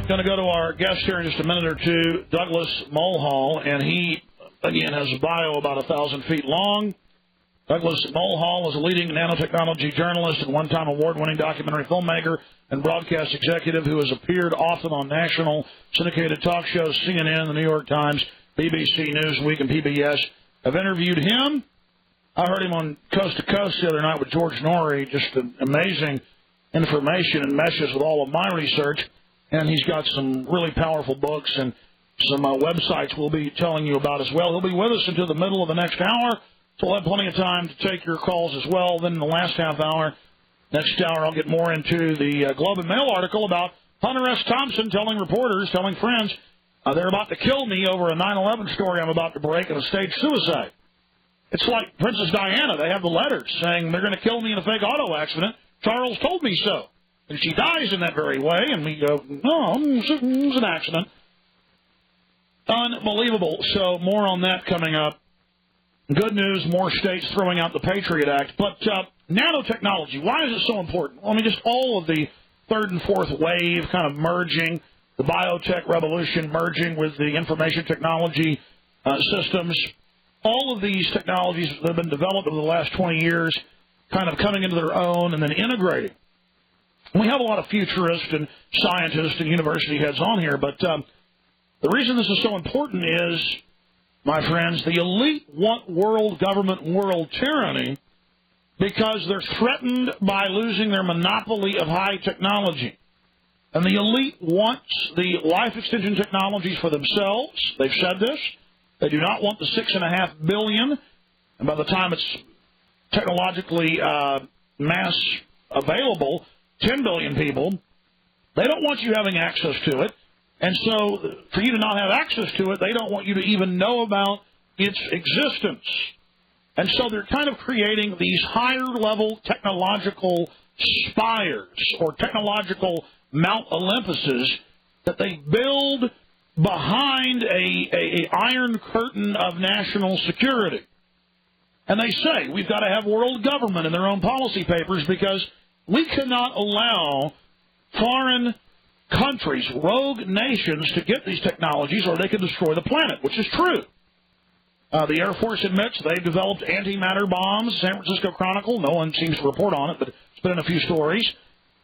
Going to go to our guest here in just a minute or two, Douglas Mulhall, and he, again, has a bio about 1,000 feet long. Douglas Mulhall is a leading nanotechnology journalist and one-time award-winning documentary filmmaker and broadcast executive who has appeared often on national syndicated talk shows, CNN, the New York Times, BBC, Newsweek, and PBS. I've interviewed him. I heard him on Coast to Coast the other night with George Norrie, just amazing information and meshes with all of my research. And he's got some really powerful books and some websites we'll be telling you about as well. He'll be with us until the middle of the next hour, so we'll have plenty of time to take your calls as well. Then in the last half hour, next hour, I'll get more into the Globe and Mail article about Hunter S. Thompson telling reporters, telling friends, they're about to kill me over a 9/11 story I'm about to break and a staged suicide. It's like Princess Diana. They have the letters saying they're going to kill me in a fake auto accident. Charles told me so. And she dies in that very way, and we go, no, it was an accident. Unbelievable. So more on that coming up. Good news, more states throwing out the Patriot Act. But nanotechnology, why is it so important? Well, I mean, just all of the third and fourth wave kind of merging, the biotech revolution merging with the information technology systems. All of these technologies that have been developed over the last 20 years kind of coming into their own and then integrating. We have a lot of futurists and scientists and university heads on here, but the reason this is so important is, my friends, the elite want world government, world tyranny, because they're threatened by losing their monopoly of high technology. And the elite wants the life extension technologies for themselves. They've said this. They do not want the $6.5 billion, and by the time it's technologically mass available, 10 billion people, they don't want you having access to it. And so for you to not have access to it, they don't want you to even know about its existence. And so they're kind of creating these higher-level technological spires or technological Mount Olympuses that they build behind a iron curtain of national security. And they say we've got to have world government in their own policy papers because we cannot allow foreign countries, rogue nations, to get these technologies or they could destroy the planet, which is true. The Air Force admits they've developed antimatter bombs. San Francisco Chronicle, no one seems to report on it, but it's been in a few stories.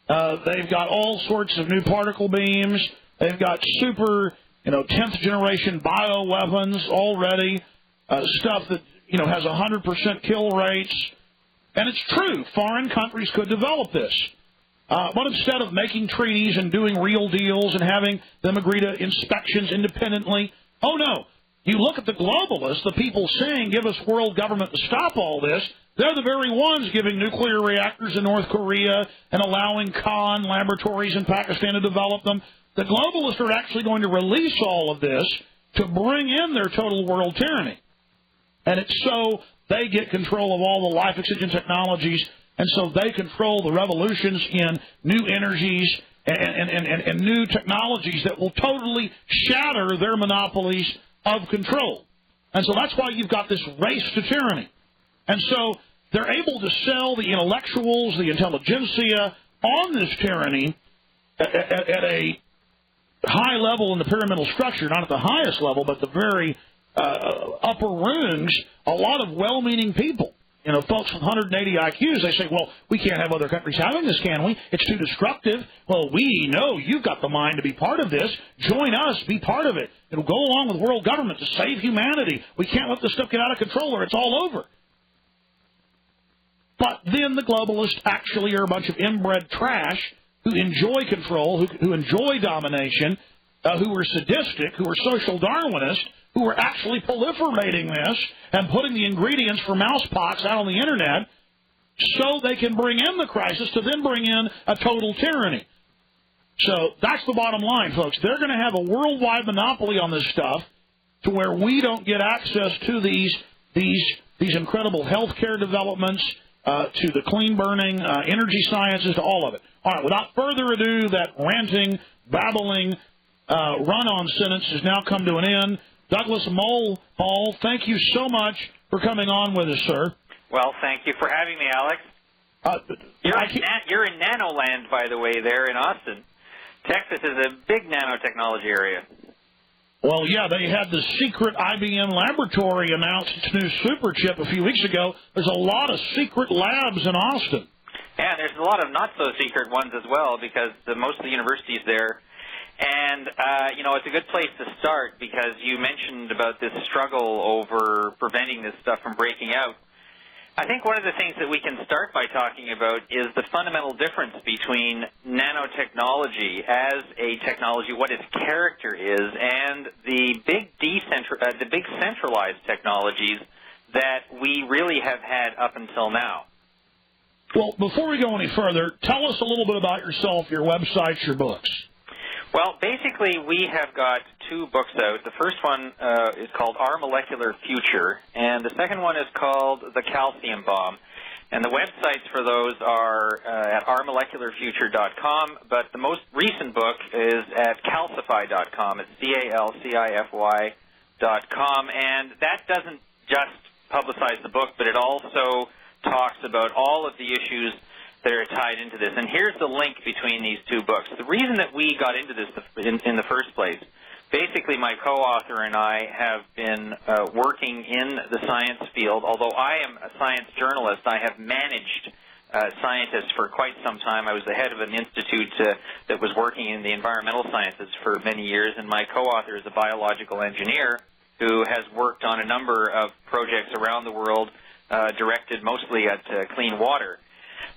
They've got all sorts of new particle beams. They've got super, 10th generation bioweapons already, stuff that, has 100% kill rates. And it's true, foreign countries could develop this. But instead of making treaties and doing real deals and having them agree to inspections independently, oh no, you look at the globalists, the people saying give us world government to stop all this, they're the very ones giving nuclear reactors in North Korea and allowing Khan laboratories in Pakistan to develop them. The globalists are actually going to release all of this to bring in their total world tyranny. And it's so they get control of all the life extension technologies, and so they control the revolutions in new energies and new technologies that will totally shatter their monopolies of control. And so that's why you've got this race to tyranny. And so they're able to sell the intellectuals, the intelligentsia, on this tyranny at a high level in the pyramidal structure, not at the highest level, but the very upper rungs, a lot of well-meaning people. Folks with 180 IQs, they say, well, we can't have other countries having this, can we? It's too destructive. Well, we know you've got the mind to be part of this. Join us. Be part of it. It'll go along with world government to save humanity. We can't let this stuff get out of control or it's all over. But then the globalists actually are a bunch of inbred trash who enjoy control, who enjoy domination, who are sadistic, who are social Darwinists, who are actually proliferating this and putting the ingredients for mousepox out on the Internet so they can bring in the crisis to then bring in a total tyranny. So that's the bottom line, folks. They're going to have a worldwide monopoly on this stuff to where we don't get access to these incredible healthcare developments, to the clean-burning energy sciences, to all of it. All right, without further ado, that ranting, babbling, run-on sentence has now come to an end. Douglas Mulhall, thank you so much for coming on with us, sir. Well, thank you for having me, Alex. You're in Nanoland, by the way, there in Austin. Texas is a big nanotechnology area. Well, yeah, they had the secret IBM laboratory announce its new super chip a few weeks ago. There's a lot of secret labs in Austin. Yeah, there's a lot of not-so-secret ones as well, because most of the universities there. And, it's a good place to start, because you mentioned about this struggle over preventing this stuff from breaking out. I think one of the things that we can start by talking about is the fundamental difference between nanotechnology as a technology, what its character is, and the big centralized technologies that we really have had up until now. Well, before we go any further, tell us a little bit about yourself, your websites, your books. Well, basically, we have got two books out. The first one is called Our Molecular Future, and the second one is called The Calcium Bomb. And the websites for those are at ourmolecularfuture.com, but the most recent book is at calcify.com. It's calcify.com, and that doesn't just publicize the book, but it also talks about all of the issues that are tied into this. And here's the link between these two books. The reason that we got into this in the first place, basically my co-author and I have been working in the science field. Although I am a science journalist, I have managed scientists for quite some time. I was the head of an institute that was working in the environmental sciences for many years, and my co-author is a biological engineer who has worked on a number of projects around the world directed mostly at clean water.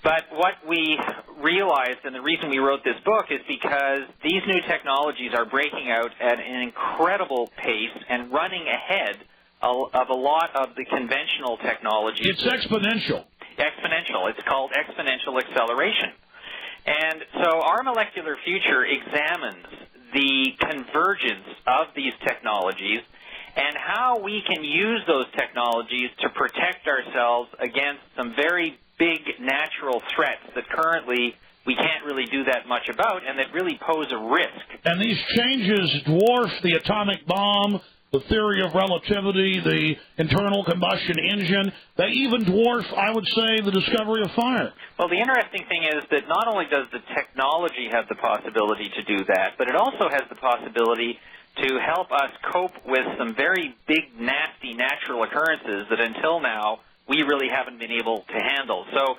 But what we realized, and the reason we wrote this book, is because these new technologies are breaking out at an incredible pace and running ahead of a lot of the conventional technologies. It's exponential. Exponential. It's called exponential acceleration. And so Our Molecular Future examines the convergence of these technologies and how we can use those technologies to protect ourselves against some very big natural threats that currently we can't really do that much about and that really pose a risk. And these changes dwarf the atomic bomb, the theory of relativity, the internal combustion engine. They even dwarf, I would say, the discovery of fire. Well, the interesting thing is that not only does the technology have the possibility to do that, but it also has the possibility to help us cope with some very big, nasty natural occurrences that until now we really haven't been able to handle. So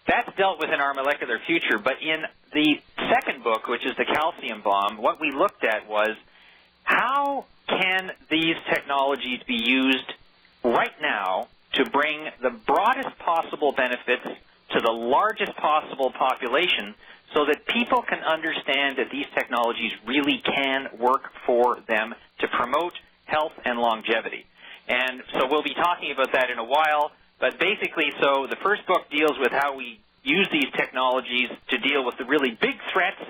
that's dealt with in Our Molecular Future. But in the second book, which is The Calcium Bomb, what we looked at was how can these technologies be used right now to bring the broadest possible benefits to the largest possible population so that people can understand that these technologies really can work for them to promote health and longevity. And so we'll be talking about that in a while. But basically, so the first book deals with how we use these technologies to deal with the really big threats,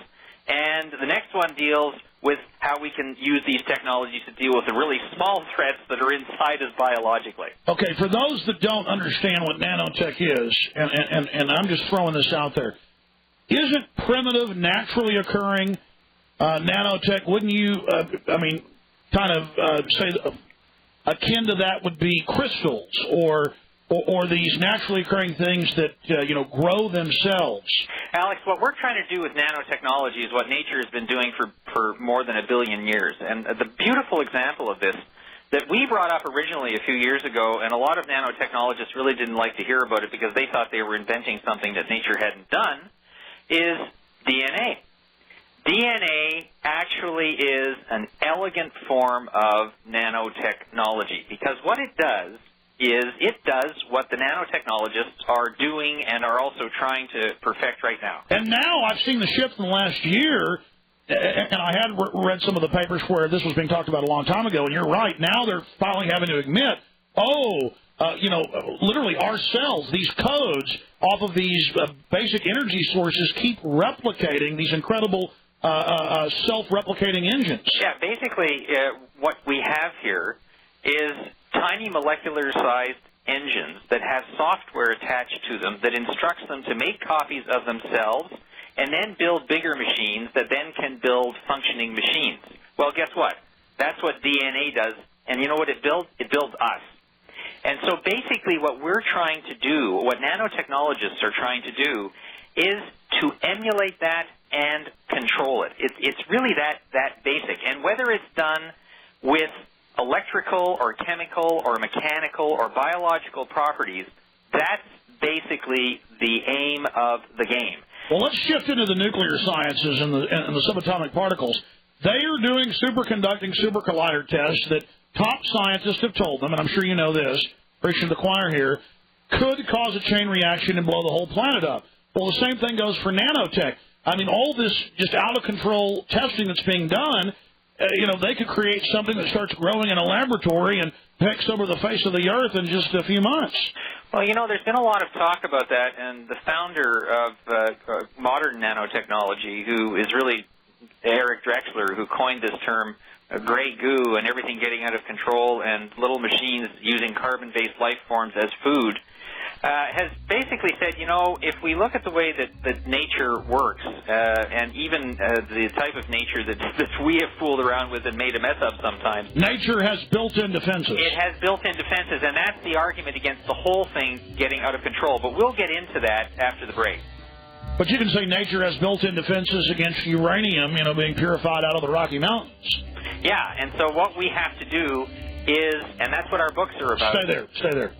and the next one deals with how we can use these technologies to deal with the really small threats that are inside us biologically. Okay, for those that don't understand what nanotech is, and I'm just throwing this out there, isn't primitive, naturally occurring nanotech, wouldn't you, say akin to that would be crystals or these naturally occurring things that, grow themselves? Alex, what we're trying to do with nanotechnology is what nature has been doing for more than 1 billion years. And the beautiful example of this that we brought up originally a few years ago, and a lot of nanotechnologists really didn't like to hear about it because they thought they were inventing something that nature hadn't done, is DNA. DNA actually is an elegant form of nanotechnology because what it does is it does what the nanotechnologists are doing and are also trying to perfect right now. And now I've seen the shift in the last year, and I had read some of the papers where this was being talked about a long time ago, and you're right. Now they're finally having to admit, literally our cells, these codes off of these basic energy sources keep replicating these incredible self-replicating engines. Yeah, basically what we have here is tiny molecular-sized engines that have software attached to them that instructs them to make copies of themselves and then build bigger machines that then can build functioning machines. Well, guess what? That's what DNA does. And you know what it builds? It builds us. And so basically what we're trying to do, what nanotechnologists are trying to do, is to emulate that and control it. It's really that basic. And whether it's done with electrical or chemical or mechanical or biological properties, that's basically the aim of the game. Well, let's shift into the nuclear sciences and the subatomic particles. They are doing superconducting super collider tests that top scientists have told them, and I'm sure you know this, preaching to the choir here, could cause a chain reaction and blow the whole planet up. Well, the same thing goes for nanotech. I mean, all this just out-of-control testing that's being done, they could create something that starts growing in a laboratory and picks over the face of the earth in just a few months. Well, there's been a lot of talk about that, and the founder of modern nanotechnology, who is really Eric Drexler, who coined this term, gray goo and everything getting out of control and little machines using carbon-based life forms as food, has basically said, if we look at the way that nature works, and even the type of nature that we have fooled around with and made a mess of sometimes. Nature has built-in defenses. It has built-in defenses, and that's the argument against the whole thing getting out of control. But we'll get into that after the break. But you can say nature has built-in defenses against uranium, being purified out of the Rocky Mountains. Yeah, and so what we have to do is, and that's what our books are about. Stay there.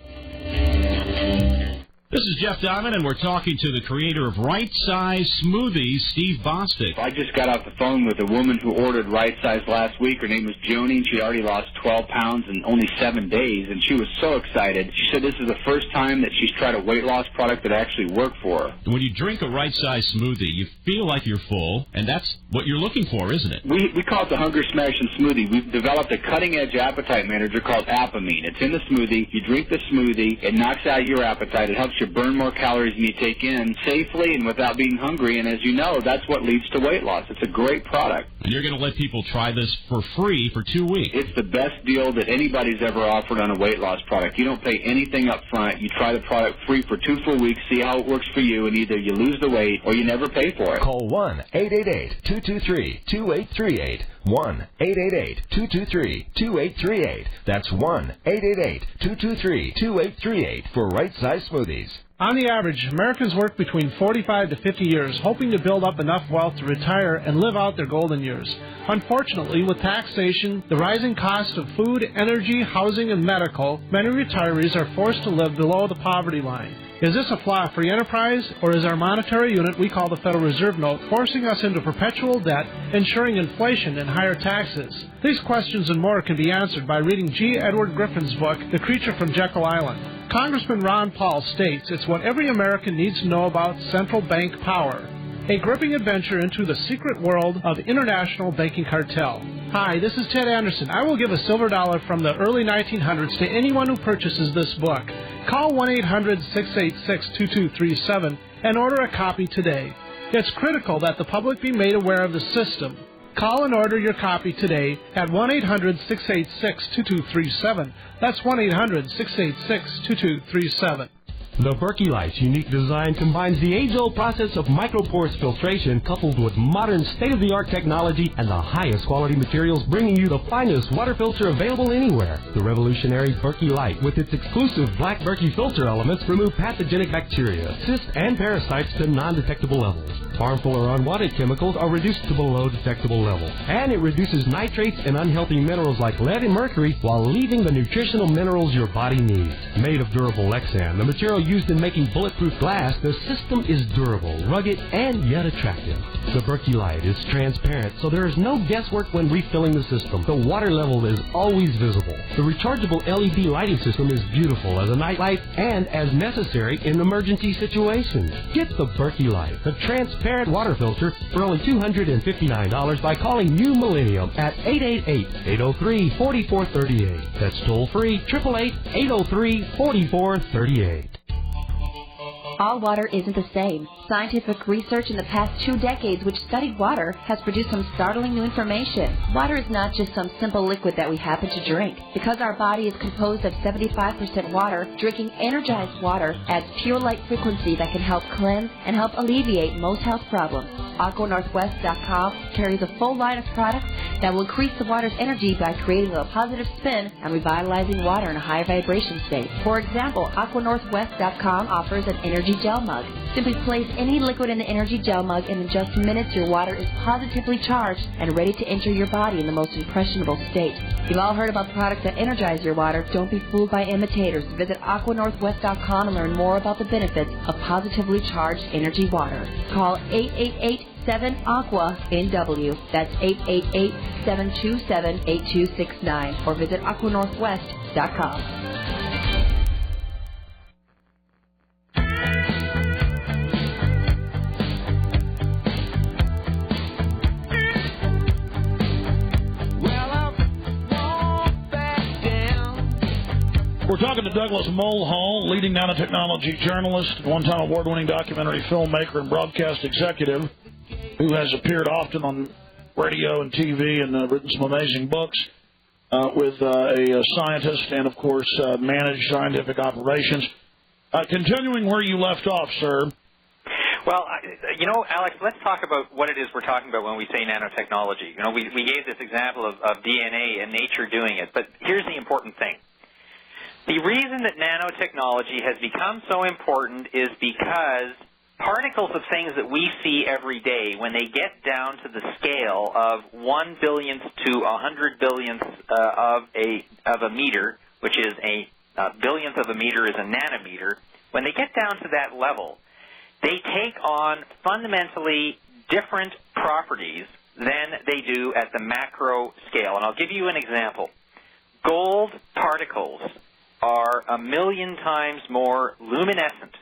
This is Jeff Diamond, and we're talking to the creator of Right Size Smoothies, Steve Bostic. I just got off the phone with a woman who ordered Right Size last week. Her name was Joni, and she'd already lost 12 pounds in only 7 days, and she was so excited. She said this is the first time that she's tried a weight loss product that actually worked for her. When you drink a Right Size smoothie, you feel like you're full, and that's what you're looking for, isn't it? We call it the Hunger Smashing Smoothie. We've developed a cutting-edge appetite manager called Apamine. It's in the smoothie. You drink the smoothie. It knocks out your appetite. It helps you burn more calories than you take in safely and without being hungry. And as you know, that's what leads to weight loss. It's a great product. And you're going to let people try this for free for 2 weeks. It's the best deal that anybody's ever offered on a weight loss product. You don't pay anything up front. You try the product free for 2 full weeks, see how it works for you, and either you lose the weight or you never pay for it. Call 1-888-223-2838. 1-888-223-2838. That's 1-888-223-2838 for Right Size Smoothies. On the average, Americans work between 45 to 50 years, hoping to build up enough wealth to retire and live out their golden years. Unfortunately, with taxation, the rising cost of food, energy, housing, and medical, many retirees are forced to live below the poverty line. Is this a flaw free enterprise, or is our monetary unit we call the Federal Reserve Note forcing us into perpetual debt, ensuring inflation and higher taxes? These questions and more can be answered by reading G. Edward Griffin's book, The Creature from Jekyll Island. Congressman Ron Paul states it's what every American needs to know about central bank power. A gripping adventure into the secret world of international banking cartel. Hi, this is Ted Anderson. I will give a silver dollar from the early 1900s to anyone who purchases this book. Call 1-800-686-2237 and order a copy today. It's critical that the public be made aware of the system. Call and order your copy today at 1-800-686-2237. That's 1-800-686-2237. The Berkey Light's unique design combines the age-old process of microporous filtration coupled with modern state-of-the-art technology and the highest quality materials, bringing you the finest water filter available anywhere. The revolutionary Berkey Light, with its exclusive black Berkey filter elements, remove pathogenic bacteria, cysts, and parasites to non-detectable levels. Harmful or unwanted chemicals are reduced to below detectable levels. And it reduces nitrates and unhealthy minerals like lead and mercury while leaving the nutritional minerals your body needs. Made of durable Lexan, the material used in making bulletproof glass, the system is durable, rugged, and yet attractive. The Berkey Light is transparent, so there is no guesswork when refilling the system. The water level is always visible. The rechargeable LED lighting system is beautiful as a night light and as necessary in emergency situations. Get the Berkey Light, the transparent water filter, for only $259 by calling New Millennium at 888-803-4438. That's toll-free, 888-803-4438. All water isn't the same. Scientific research in the past 2 decades which studied water has produced some startling new information. Water is not just some simple liquid that we happen to drink. Because our body is composed of 75% water, drinking energized water adds pure light frequency that can help cleanse and help alleviate most health problems. AquaNorthwest.com carries a full line of products that will increase the water's energy by creating a positive spin and revitalizing water in a high vibration state. For example, AquaNorthwest.com offers an energy gel mug. Simply place any liquid in the energy gel mug, and in just minutes your water is positively charged and ready to enter your body in the most impressionable state. You've all heard about products that energize your water. Don't be fooled by imitators. Visit AquaNorthwest.com and learn more about the benefits of positively charged energy water. Call 888-7-AQUA-NW. That's 888-727-8269. Or visit AquaNorthwest.com. We're talking to Douglas Mulhall, leading nanotechnology journalist, one-time award-winning documentary filmmaker and broadcast executive, who has appeared often on radio and TV and written some amazing books with a scientist and, of course, managed scientific operations. Continuing where you left off, sir. Well, Alex, let's talk about what it is we're talking about when we say nanotechnology. We gave this example of DNA and nature doing it, but here's the important thing. The reason that nanotechnology has become so important is because particles of things that we see every day, when they get down to the scale of 1 billionth to 100 billionth of a meter, which is a billionth of a meter is a nanometer, when they get down to that level, they take on fundamentally different properties than they do at the macro scale. And I'll give you an example. Gold particles are 1 million times more luminescent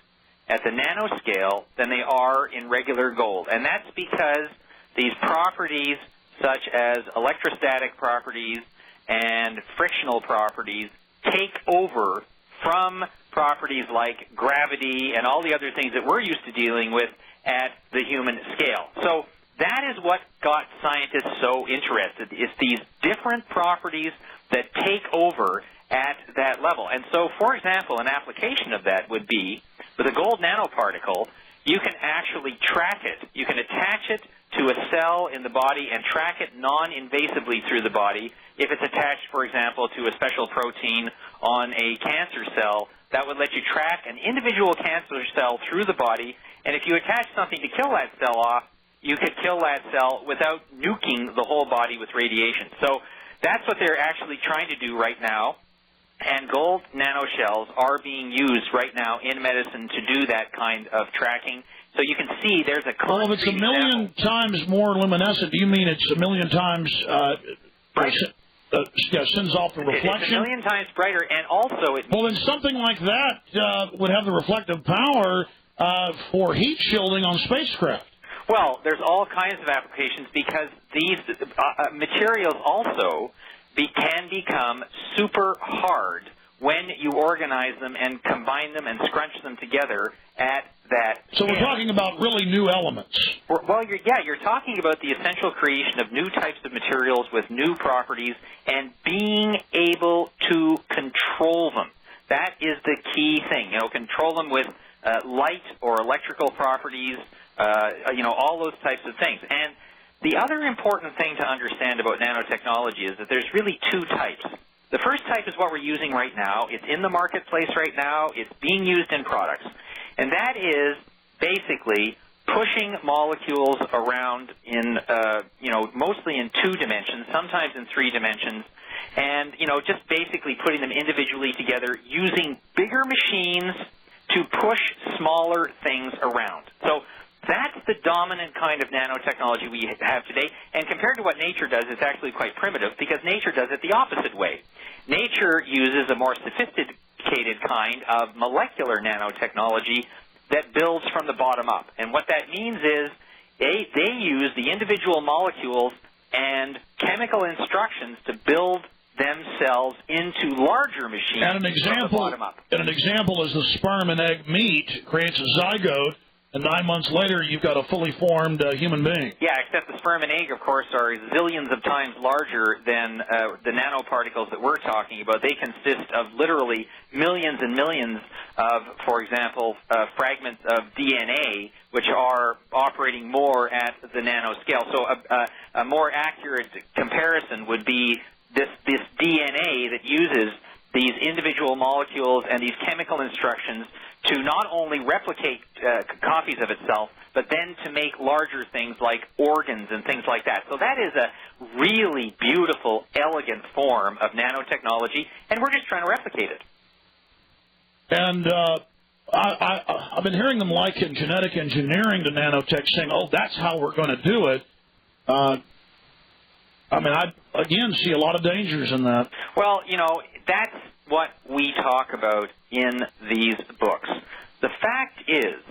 at the nanoscale than they are in regular gold. And that's because these properties, such as electrostatic properties and frictional properties, take over from properties like gravity and all the other things that we're used to dealing with at the human scale. So that is what got scientists so interested. It's these different properties that take over at that level. And so, for example, an application of that would be, with a gold nanoparticle, you can actually track it. You can attach it to a cell in the body and track it non-invasively through the body. If it's attached, for example, to a special protein on a cancer cell, that would let you track an individual cancer cell through the body. And if you attach something to kill that cell off, you could kill that cell without nuking the whole body with radiation. So that's what they're actually trying to do right now. And gold nanoshells are being used right now in medicine to do that kind of tracking. So you can see there's a concrete Well, if it's 1 million times more luminescent, do you mean it's 1 million times sends off the reflection? It's 1 million times brighter, and also it... Well, then something like that would have the reflective power for heat shielding on spacecraft. Well, there's all kinds of applications because these materials also can become super hard when you organize them and combine them and scrunch them together at that So we're talking about really new elements. Well, you're talking about the essential creation of new types of materials with new properties and being able to control them. That is the key thing. Control them with light or electrical properties, all those types of things. And the other important thing to understand about nanotechnology is that there's really two types. The first type is what we're using right now. It's in the marketplace right now. It's being used in products. And that is basically pushing molecules around in, mostly in 2 dimensions, sometimes in 3 dimensions, and, just basically putting them individually together using bigger machines to push smaller things around. So that's the dominant kind of nanotechnology we have today. And compared to what nature does, it's actually quite primitive because nature does it the opposite way. Nature uses a more sophisticated kind of molecular nanotechnology that builds from the bottom up. And what that means is they use the individual molecules and chemical instructions to build themselves into larger machines and an example, from the bottom up. And an example is the sperm and egg meet creates a zygote And 9 months later, you've got a fully formed human being. Yeah, except the sperm and egg, of course, are zillions of times larger than the nanoparticles that we're talking about. They consist of literally millions and millions of, for example, fragments of DNA, which are operating more at the nanoscale. So a more accurate comparison would be this DNA that uses these individual molecules and these chemical instructions to not only replicate copies of itself, but then to make larger things like organs and things like that. So that is a really beautiful, elegant form of nanotechnology, and we're just trying to replicate it. And I've been hearing them liken genetic engineering to nanotech, saying, oh, that's how we're going to do it. I again see a lot of dangers in that. Well, that's what we talk about in these books. The fact is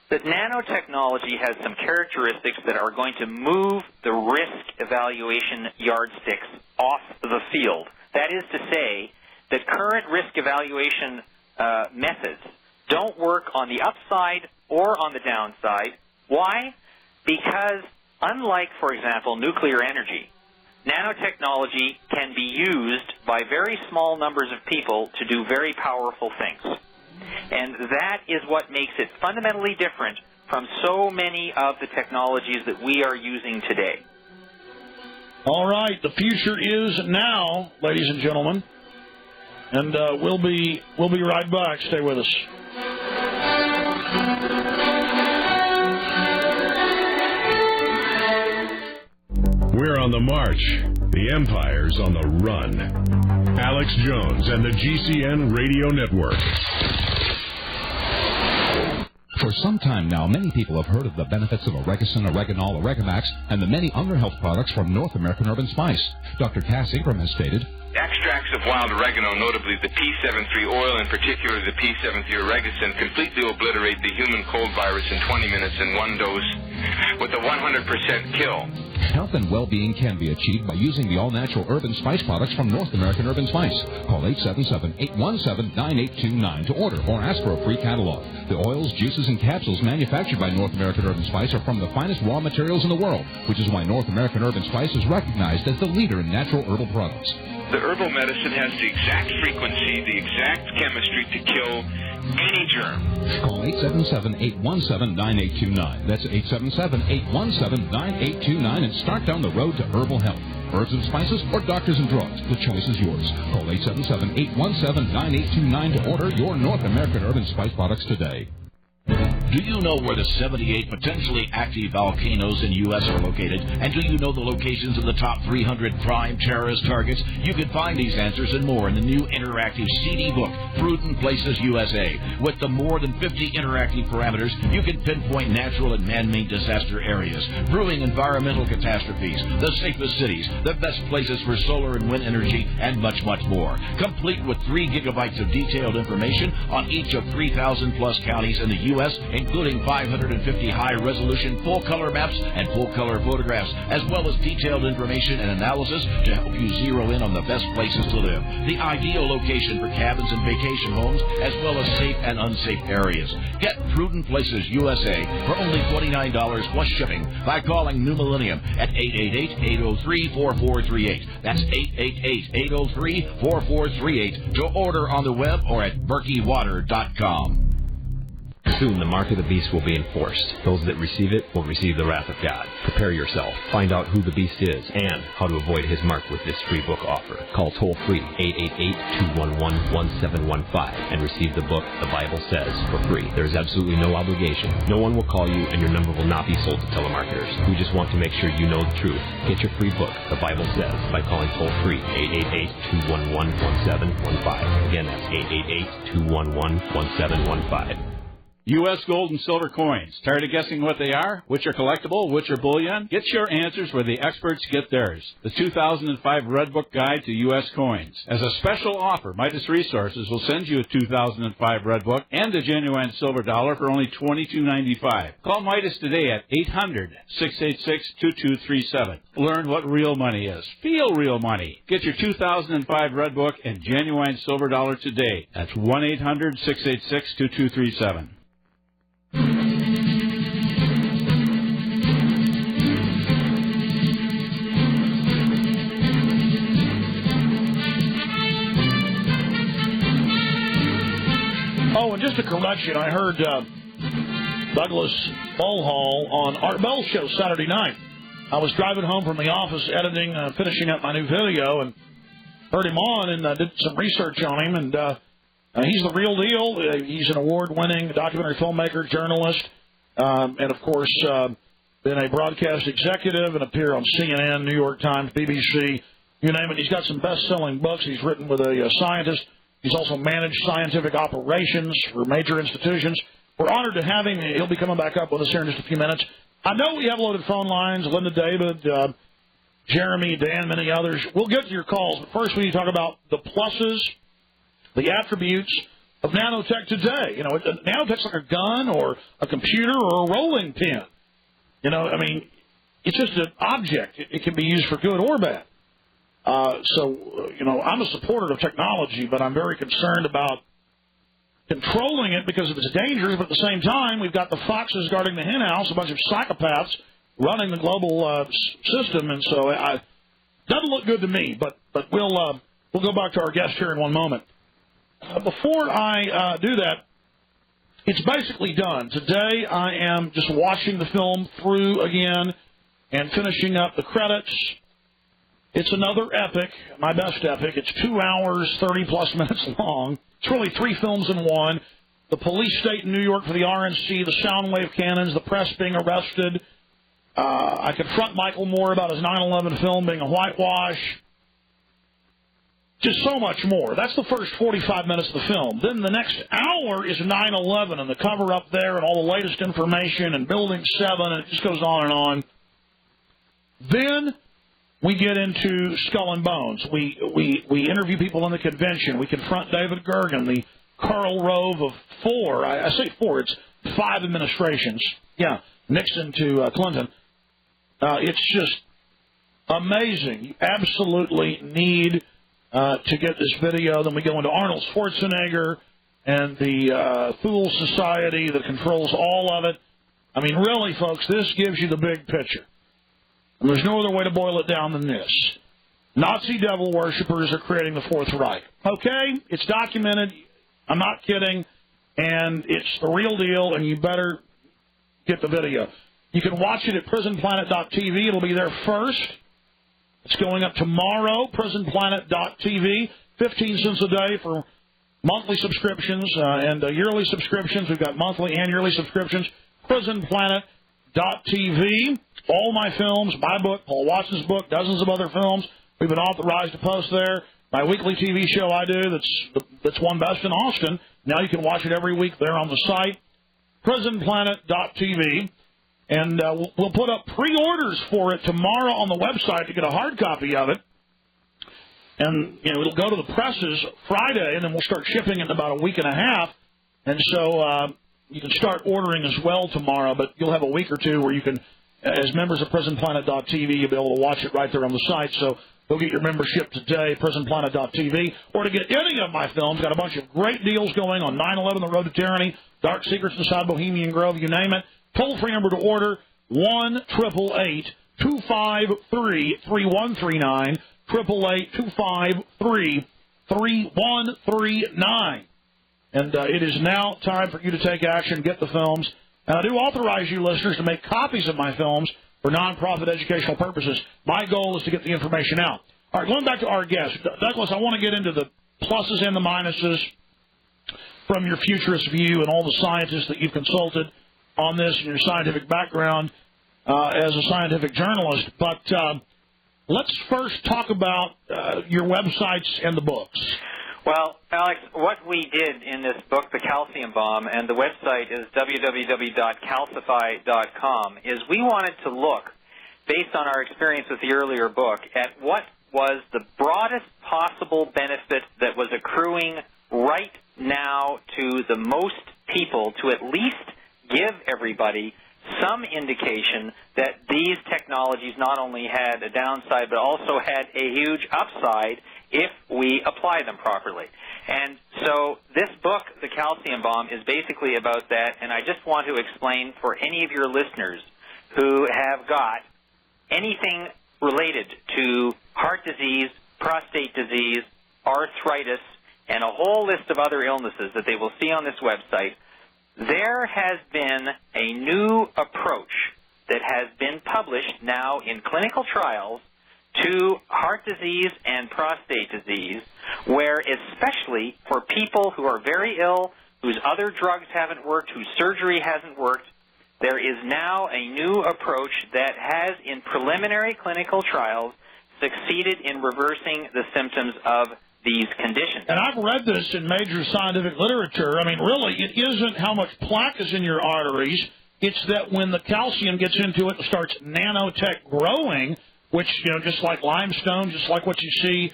that nanotechnology has some characteristics that are going to move the risk evaluation yardsticks off the field. That is to say that current risk evaluation methods don't work on the upside or on the downside. Why? Because unlike, for example, nuclear energy, nanotechnology can be used by very small numbers of people to do very powerful things. And that is what makes it fundamentally different from so many of the technologies that we are using today. All right, the future is now, ladies and gentlemen. And we'll be right back. Stay with us. We're on the march. The Empire's on the run. Alex Jones and the GCN Radio Network. For some time now, many people have heard of the benefits of Oregacin, Oreganol, Oregamax, and the many other health products from North American Herb & Spice. Dr. Cass Ingram has stated, extracts of wild oregano, notably the P73 oil, and particularly the P73 Oregacin, completely obliterate the human cold virus in 20 minutes in one dose with a 100% kill. Health and well-being can be achieved by using the all-natural herb and spice products from North American Herb & Spice. Call 877-817-9829 to order or ask for a free catalog. The oils, juices, and capsules manufactured by North American Herb & Spice are from the finest raw materials in the world, which is why North American Herb & Spice is recognized as the leader in natural herbal products. The herbal medicine has the exact frequency, the exact chemistry to kill any germ. Call 877-817-9829. That's 877-817-9829 and start down the road to herbal health. Herbs and spices or doctors and drugs, the choice is yours. Call 877-817-9829 to order your North American Herb & Spice products today. Do you know where the 78 potentially active volcanoes in the U.S. are located? And do you know the locations of the top 300 prime terrorist targets? You can find these answers and more in the new interactive CD book, Prudent Places USA. With the more than 50 interactive parameters, you can pinpoint natural and man-made disaster areas, brewing environmental catastrophes, the safest cities, the best places for solar and wind energy, and much, much more. Complete with 3 gigabytes of detailed information on each of 3,000-plus counties in the U.S., including 550 high-resolution full-color maps and full-color photographs, as well as detailed information and analysis to help you zero in on the best places to live, the ideal location for cabins and vacation homes, as well as safe and unsafe areas. Get Prudent Places USA for only $29 plus shipping by calling New Millennium at 888-803-4438. That's 888-803-4438 to order on the web or at berkeywater.com. Soon the mark of the beast will be enforced. Those that receive it will receive the wrath of God. Prepare yourself. Find out who the beast is and how to avoid his mark with this free book offer. Call toll-free 888-211-1715 and receive the book The Bible Says for free. There is absolutely no obligation. No one will call you and your number will not be sold to telemarketers. We just want to make sure you know the truth. Get your free book, The Bible Says, by calling toll-free 888-211-1715. Again, that's 888-211-1715. U.S. gold and silver coins. Tired of guessing what they are? Which are collectible? Which are bullion? Get your answers where the experts get theirs. The 2005 Red Book Guide to U.S. Coins. As a special offer, Midas Resources will send you a 2005 Red Book and a genuine silver dollar for only $22.95. Call Midas today at 800-686-2237. Learn what real money is. Feel real money. Get your 2005 Red Book and genuine silver dollar today. That's 1-800-686-2237. just a correction. I heard Douglas Mulhall on Art Bell's show Saturday night. I was driving home from the office, editing, finishing up my new video, and heard him on and did some research on him. And he's the real deal. He's an award-winning documentary filmmaker, journalist, and, of course, been a broadcast executive and appeared on CNN, New York Times, BBC, you name it. He's got some best-selling books. He's written with a scientist. He's also managed scientific operations for major institutions. We're honored to have him. He'll be coming back up with us here in just a few minutes. I know we have loaded phone lines, Linda, David, Jeremy, Dan, many others. We'll get to your calls, but first we need to talk about the pluses, the attributes of nanotech today. You know, nanotech's like a gun or a computer or a rolling pin. You know, I mean, it's just an object. It can be used for good or bad. You know, I'm a supporter of technology, but I'm very concerned about controlling it because of its dangers. But at the same time, we've got the foxes guarding the hen house, a bunch of psychopaths running the global system, and so it doesn't look good to me. But we'll go back to our guest here in one moment. Before I do that, it's basically done. Today I am just watching the film through again and finishing up the credits. It's another epic, my best epic. It's 2 hours, 30-plus minutes long. It's really 3 films in one. The police state in New York for the RNC, the Soundwave cannons, the press being arrested. I confront Michael Moore about his 9/11 film being a whitewash. Just so much more. That's the first 45 minutes of the film. Then the next hour is 9/11 and the cover-up there and all the latest information and Building 7, and it just goes on and on. Then we get into Skull and Bones. We interview people in the convention. We confront David Gergen, the Karl Rove of 4. I say 4. It's 5 administrations. Yeah, Nixon to Clinton. It's just amazing. You absolutely need to get this video. Then we go into Arnold Schwarzenegger and the Thule Society that controls all of it. I mean, really, folks, this gives you the big picture. And there's no other way to boil it down than this. Nazi devil worshippers are creating the Fourth Reich. Okay? It's documented. I'm not kidding. And it's the real deal, and you better get the video. You can watch it at prisonplanet.tv. It'll be there first. It's going up tomorrow, prisonplanet.tv. 15 cents a day for monthly subscriptions and yearly subscriptions. We've got monthly and yearly subscriptions. prisonplanet.tv. All my films, my book, Paul Watson's book, dozens of other films. We've been authorized to post there. My weekly TV show I do that's won Best in Austin. Now you can watch it every week there on the site, prisonplanet.tv. And we'll put up pre-orders for it tomorrow on the website to get a hard copy of it. And, you know, it'll go to the presses Friday, and then we'll start shipping it in about a week and a half. And so you can start ordering as well tomorrow, but you'll have a week or two where you can, as members of prisonplanet.tv, you'll be able to watch it right there on the site. So go get your membership today, prisonplanet.tv. Or to get any of my films, got a bunch of great deals going on 9/11, The Road to Tyranny, Dark Secrets Inside Bohemian Grove, you name it. Toll-free number to order, 1-888-253-3139, 888-253-3139. And it is now time for you to take action, get the films. And I do authorize you listeners to make copies of my films for nonprofit educational purposes. My goal is to get the information out. All right, going back to our guest. Douglas, I want to get into the pluses and the minuses from your futurist view and all the scientists that you've consulted on this and your scientific background as a scientific journalist. But let's first talk about your websites and the books. Well, Alex, what we did in this book, The Calcium Bomb, and the website is www.calcify.com, is we wanted to look, based on our experience with the earlier book, at what was the broadest possible benefit that was accruing right now to the most people to at least give everybody some indication that these technologies not only had a downside but also had a huge upside if we apply them properly. And so this book, The Calcium Bomb, is basically about that, and I just want to explain for any of your listeners who have got anything related to heart disease, prostate disease, arthritis, and a whole list of other illnesses that they will see on this website, there has been a new approach that has been published now in clinical trials to heart disease and prostate disease, where especially for people who are very ill, whose other drugs haven't worked, whose surgery hasn't worked, there is now a new approach that has, in preliminary clinical trials, succeeded in reversing the symptoms of these conditions. And I've read this in major scientific literature. I mean, really, it isn't how much plaque is in your arteries. It's that when the calcium gets into it and starts nanotech growing, which, just like limestone, just like what you see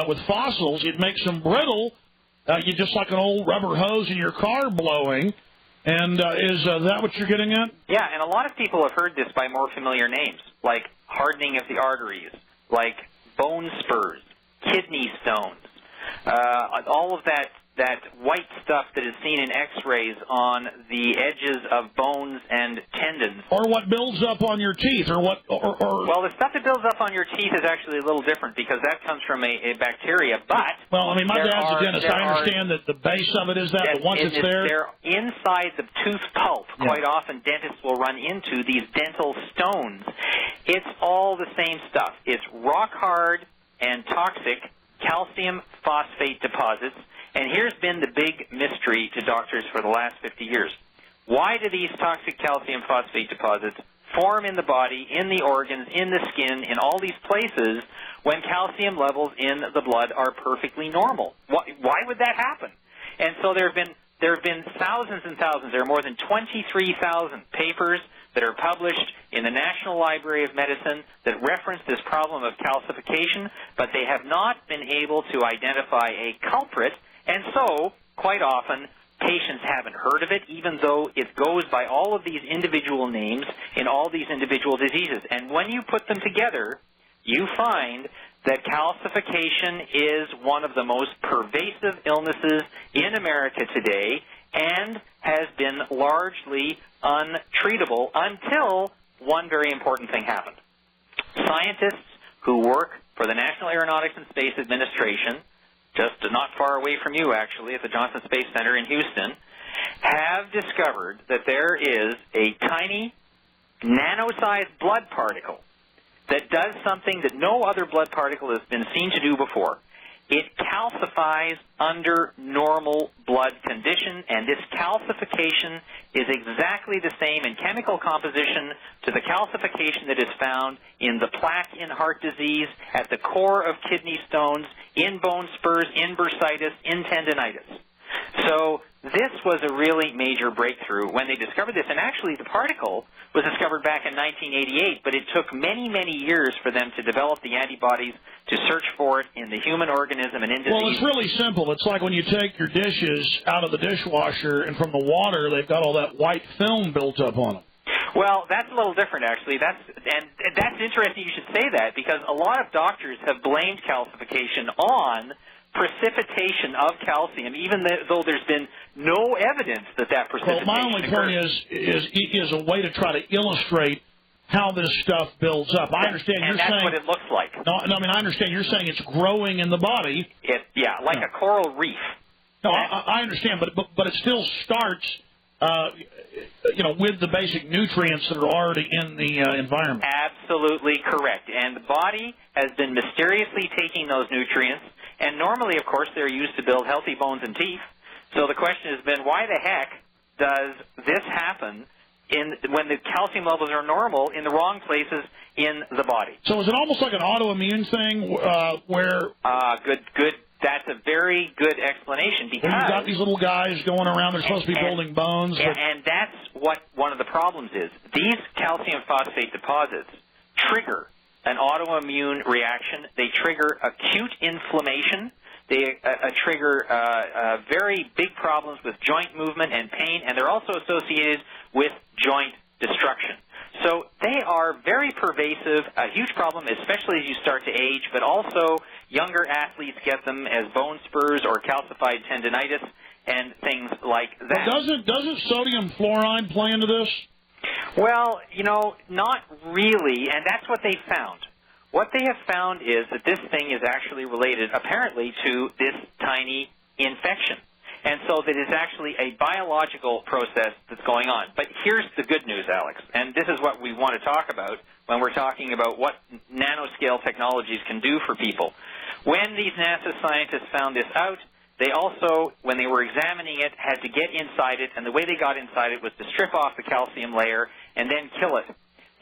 with fossils, it makes them brittle. You just like an old rubber hose in your car blowing. And is that what you're getting at? Yeah, and a lot of people have heard this by more familiar names, like hardening of the arteries, like bone spurs, kidney stones, all of that white stuff that is seen in X-rays on the edges of bones and tendons. Or what builds up on your teeth, or what? Well, the stuff that builds up on your teeth is actually a little different because that comes from a bacteria. But well, I mean, my dad's a dentist. I understand that the base of it is that, but once it's there, they're inside the tooth pulp. Yeah. Quite often, dentists will run into these dental stones. It's all the same stuff. It's rock hard and toxic calcium phosphate deposits. And here's been the big mystery to doctors for the last 50 years. Why do these toxic calcium phosphate deposits form in the body, in the organs, in the skin, in all these places when calcium levels in the blood are perfectly normal? Why would that happen? And so there have been thousands and thousands. There are more than 23,000 papers that are published in the National Library of Medicine that reference this problem of calcification, but they have not been able to identify a culprit. And so, quite often, patients haven't heard of it, even though it goes by all of these individual names in all these individual diseases. And when you put them together, you find that calcification is one of the most pervasive illnesses in America today and has been largely untreatable until one very important thing happened. Scientists who work for the National Aeronautics and Space Administration, just not far away from you, actually, at the Johnson Space Center in Houston, have discovered that there is a tiny, nano-sized blood particle that does something that no other blood particle has been seen to do before. It calcifies under normal blood condition, and this calcification is exactly the same in chemical composition to the calcification that is found in the plaque in heart disease, at the core of kidney stones, in bone spurs, in bursitis, in tendinitis. So this was a really major breakthrough when they discovered this. And actually, the particle was discovered back in 1988, but it took many, many years for them to develop the antibodies to search for it in the human organism and in disease. Well, it's really simple. It's like when you take your dishes out of the dishwasher, and from the water, they've got all that white film built up on them. Well, that's a little different, actually. That's interesting you should say that, because a lot of doctors have blamed calcification on precipitation of calcium, even though there's been no evidence that precipitation Well, my only point is a way to try to illustrate how this stuff builds up. I understand you're saying... And that's what it looks like. No, I mean, I understand you're saying it's growing in the body. Like a coral reef. No, I understand, but it still starts... with the basic nutrients that are already in the environment. Absolutely correct. And the body has been mysteriously taking those nutrients, and normally, of course, they're used to build healthy bones and teeth. So the question has been, why the heck does this happen when the calcium levels are normal in the wrong places in the body? So is it almost like an autoimmune thing where... Good. That's a very good explanation, because you've got these little guys going around, they're supposed to be building bones. And that's what one of the problems is. These calcium phosphate deposits trigger an autoimmune reaction. They trigger acute inflammation. They trigger very big problems with joint movement and pain, and they're also associated with joint destruction. So they are very pervasive, a huge problem, especially as you start to age, but also younger athletes get them as bone spurs or calcified tendinitis and things like that. Doesn't sodium fluoride play into this? Well, not really, and that's what they found. What they have found is that this thing is actually related, apparently, to this tiny infection. And so that is actually a biological process that's going on. But here's the good news, Alex, and this is what we want to talk about when we're talking about what nanoscale technologies can do for people. When these NASA scientists found this out, they also, when they were examining it, had to get inside it, and the way they got inside it was to strip off the calcium layer and then kill it.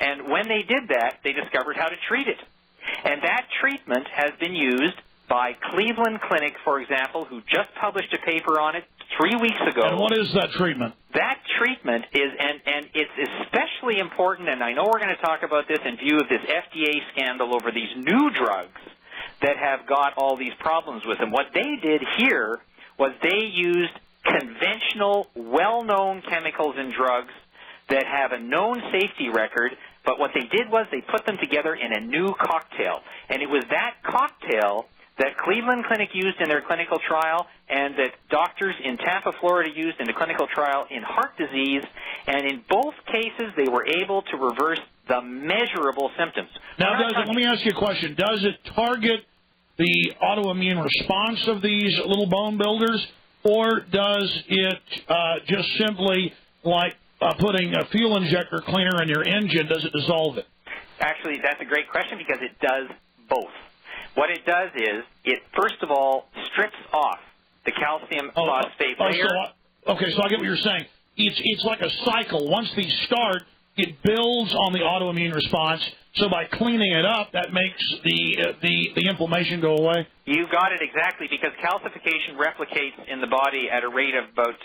And when they did that, they discovered how to treat it. And that treatment has been used by Cleveland Clinic, for example, who just published a paper on it 3 weeks ago. And what is that treatment? That treatment is, and it's especially important, and I know we're going to talk about this in view of this FDA scandal over these new drugs that have got all these problems with them. What they did here was they used conventional, well-known chemicals and drugs that have a known safety record, but what they did was they put them together in a new cocktail. And it was that cocktail that Cleveland Clinic used in their clinical trial and that doctors in Tampa, Florida used in the clinical trial in heart disease. And in both cases, they were able to reverse the measurable symptoms. Now, let me ask you a question. Does it target the autoimmune response of these little bone builders, or does it just simply, like putting a fuel injector cleaner in your engine, does it dissolve it? Actually, that's a great question because it does both. What it does is it, first of all, strips off the calcium phosphate layer. Okay, so I get what you're saying. It's like a cycle. Once these start, it builds on the autoimmune response. So by cleaning it up, that makes the inflammation go away? You got it exactly, because calcification replicates in the body at a rate of about,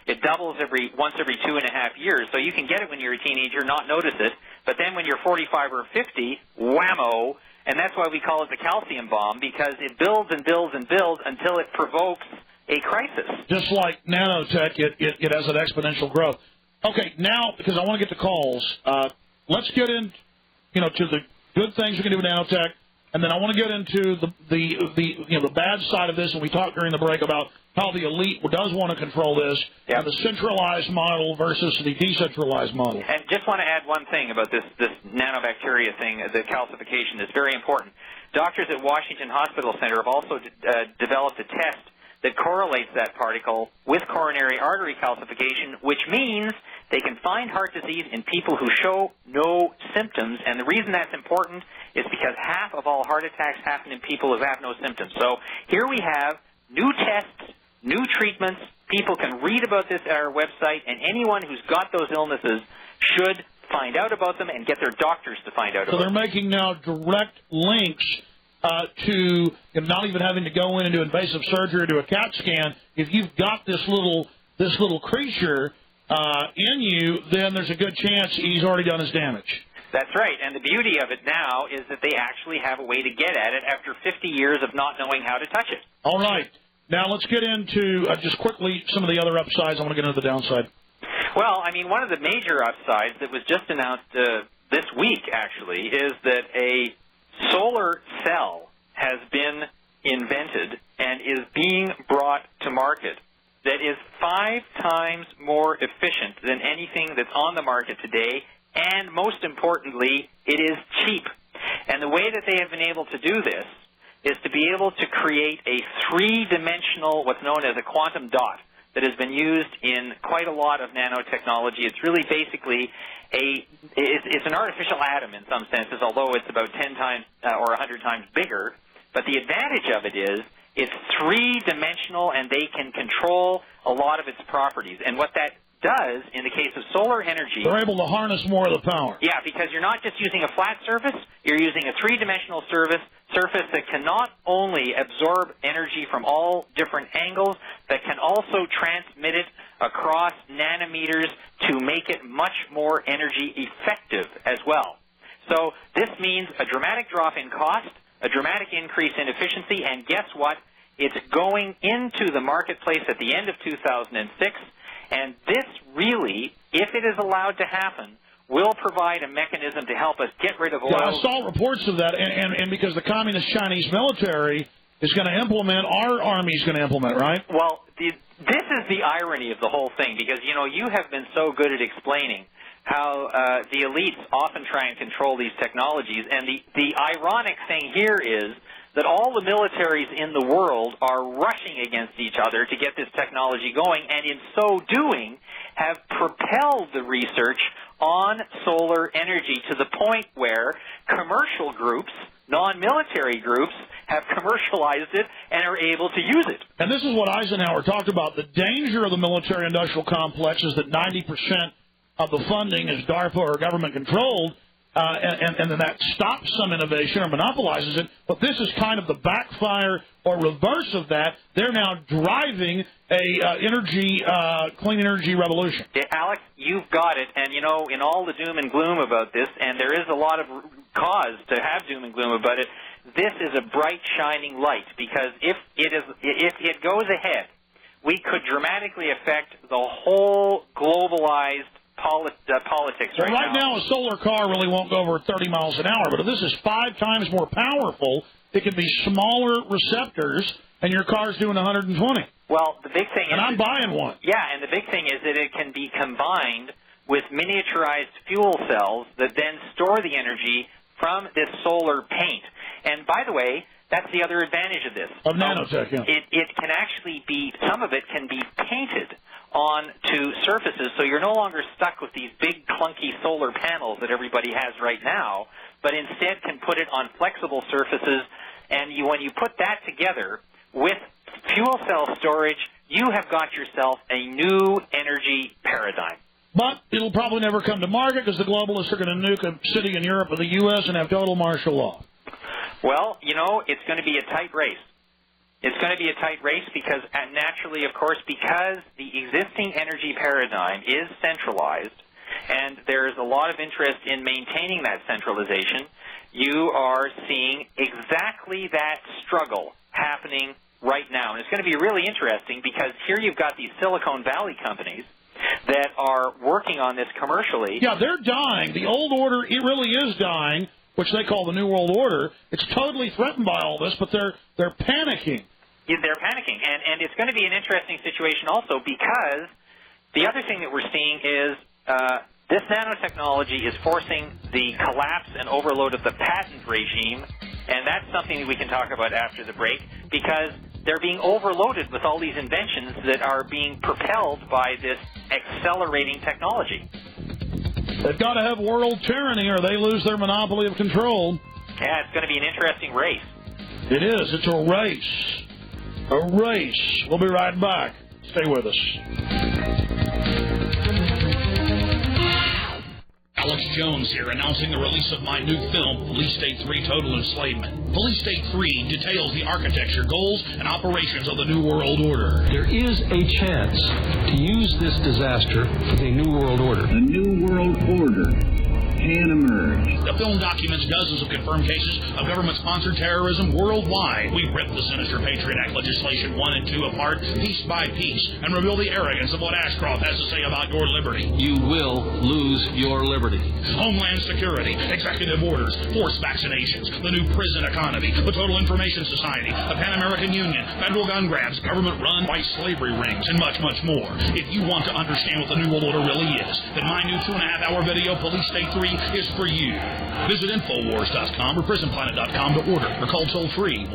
it doubles once every 2.5 years. So you can get it when you're a teenager, not notice it. But then when you're 45 or 50, whammo. And that's why we call it the calcium bomb, because it builds and builds and builds until it provokes a crisis. Just like nanotech, it has an exponential growth. Okay, now, because I want to get to calls, let's get in, to the good things we can do with nanotech, and then I want to get into the bad side of this. And we talked during the break about how the elite does want to control this, and the centralized model versus the decentralized model. And just want to add one thing about this nanobacteria thing, the calcification, is very important. Doctors at Washington Hospital Center have also developed a test that correlates that particle with coronary artery calcification, which means they can find heart disease in people who show no symptoms. And the reason that's important is because half of all heart attacks happen in people who have no symptoms. So here we have new tests, new treatments. People can read about this at our website, and anyone who's got those illnesses should find out about them and get their doctors to find out about them. So they're making now direct links to not even having to go in and do invasive surgery or do a CAT scan. If you've got this little creature in you, then there's a good chance he's already done his damage. That's right, and the beauty of it now is that they actually have a way to get at it after 50 years of not knowing how to touch it. All right. Now let's get into, just quickly, some of the other upsides. I want to get into the downside. Well, I mean, one of the major upsides that was just announced this week, actually, is that a solar cell has been invented and is being brought to market that is 5 times more efficient than anything that's on the market today, and most importantly, it is cheap. And the way that they have been able to do this is to be able to create a 3-dimensional, what's known as a quantum dot, that has been used in quite a lot of nanotechnology. It's really basically it's an artificial atom in some senses, although it's about 10 times or 100 times bigger. But the advantage of it is it's 3-dimensional, and they can control a lot of its properties. And what that does, in the case of solar energy, they're able to harness more of the power. Yeah, because you're not just using a flat surface, you're using a 3-dimensional surface that can not only absorb energy from all different angles, but can also transmit it across nanometers to make it much more energy effective as well. So this means a dramatic drop in cost, a dramatic increase in efficiency, and guess what? It's going into the marketplace at the end of 2006. And this really, if it is allowed to happen, will provide a mechanism to help us get rid of oil. Yeah, I saw reports of that, and because the communist Chinese military is going to implement, our army is going to implement, right? Well, this is the irony of the whole thing, because, you have been so good at explaining how the elites often try and control these technologies, and the ironic thing here is that all the militaries in the world are rushing against each other to get this technology going, and in so doing have propelled the research on solar energy to the point where commercial groups, non-military groups, have commercialized it and are able to use it. And this is what Eisenhower talked about. The danger of the military-industrial complex is that 90% of the funding is DARPA or government-controlled, and then that stops some innovation or monopolizes it. But this is kind of the backfire or reverse of that. They're now driving a clean energy revolution. Yeah, Alex, you've got it. And, you know, in all the doom and gloom about this, and there is a lot of cause to have doom and gloom about it, this is a bright, shining light, because if it goes ahead, we could dramatically affect the whole globalized politics right now. A solar car really won't go over 30 miles an hour, but if this is 5 times more powerful, it can be smaller receptors, and your car's doing 120. Well, the big thing and I'm buying one. Yeah, and the big thing is that it can be combined with miniaturized fuel cells that then store the energy from this solar paint. And by the way, that's the other advantage of this. Of nanotech, yeah. It can actually be, some of it can be painted onto surfaces, so you're no longer stuck with these big clunky solar panels that everybody has right now, but instead can put it on flexible surfaces, and when you put that together with fuel cell storage, you have got yourself a new energy paradigm. But it'll probably never come to market because the globalists are going to nuke a city in Europe or the U.S. and have total martial law. Well, you know, it's going to be a tight race. It's going to be a tight race because, naturally, of course, because the existing energy paradigm is centralized and there's a lot of interest in maintaining that centralization, you are seeing exactly that struggle happening right now. And it's going to be really interesting because here you've got these Silicon Valley companies that are working on this commercially. Yeah, they're dying. The old order, it really is dying, which they call the New World Order. It's totally threatened by all this, but they're panicking. Yeah, they're panicking, and it's going to be an interesting situation also because the other thing that we're seeing is this nanotechnology is forcing the collapse and overload of the patent regime, and that's something that we can talk about after the break because they're being overloaded with all these inventions that are being propelled by this accelerating technology. They've got to have world tyranny or they lose their monopoly of control. Yeah, it's going to be an interesting race. It is. It's a race. A race. We'll be right back. Stay with us. Alex Jones here, announcing the release of my new film, Police State 3 Total Enslavement. Police State 3 details the architecture, goals, and operations of the New World Order. There is a chance to use this disaster for the New World Order. The New World Order can emerge. The film documents dozens of confirmed cases of government-sponsored terrorism worldwide. We rip the sinister Patriot Act legislation 1 and 2 apart, piece by piece, and reveal the arrogance of what Ashcroft has to say about your liberty. You will lose your liberty. Homeland Security, executive orders, forced vaccinations, the new prison economy, the Total Information Society, the Pan American Union, federal gun grabs, government-run white slavery rings, and much, much more. If you want to understand what the New World Order really is, then my new 2.5-hour video, Police State 3, is for you. Visit Infowars.com or PrisonPlanet.com to order or call toll-free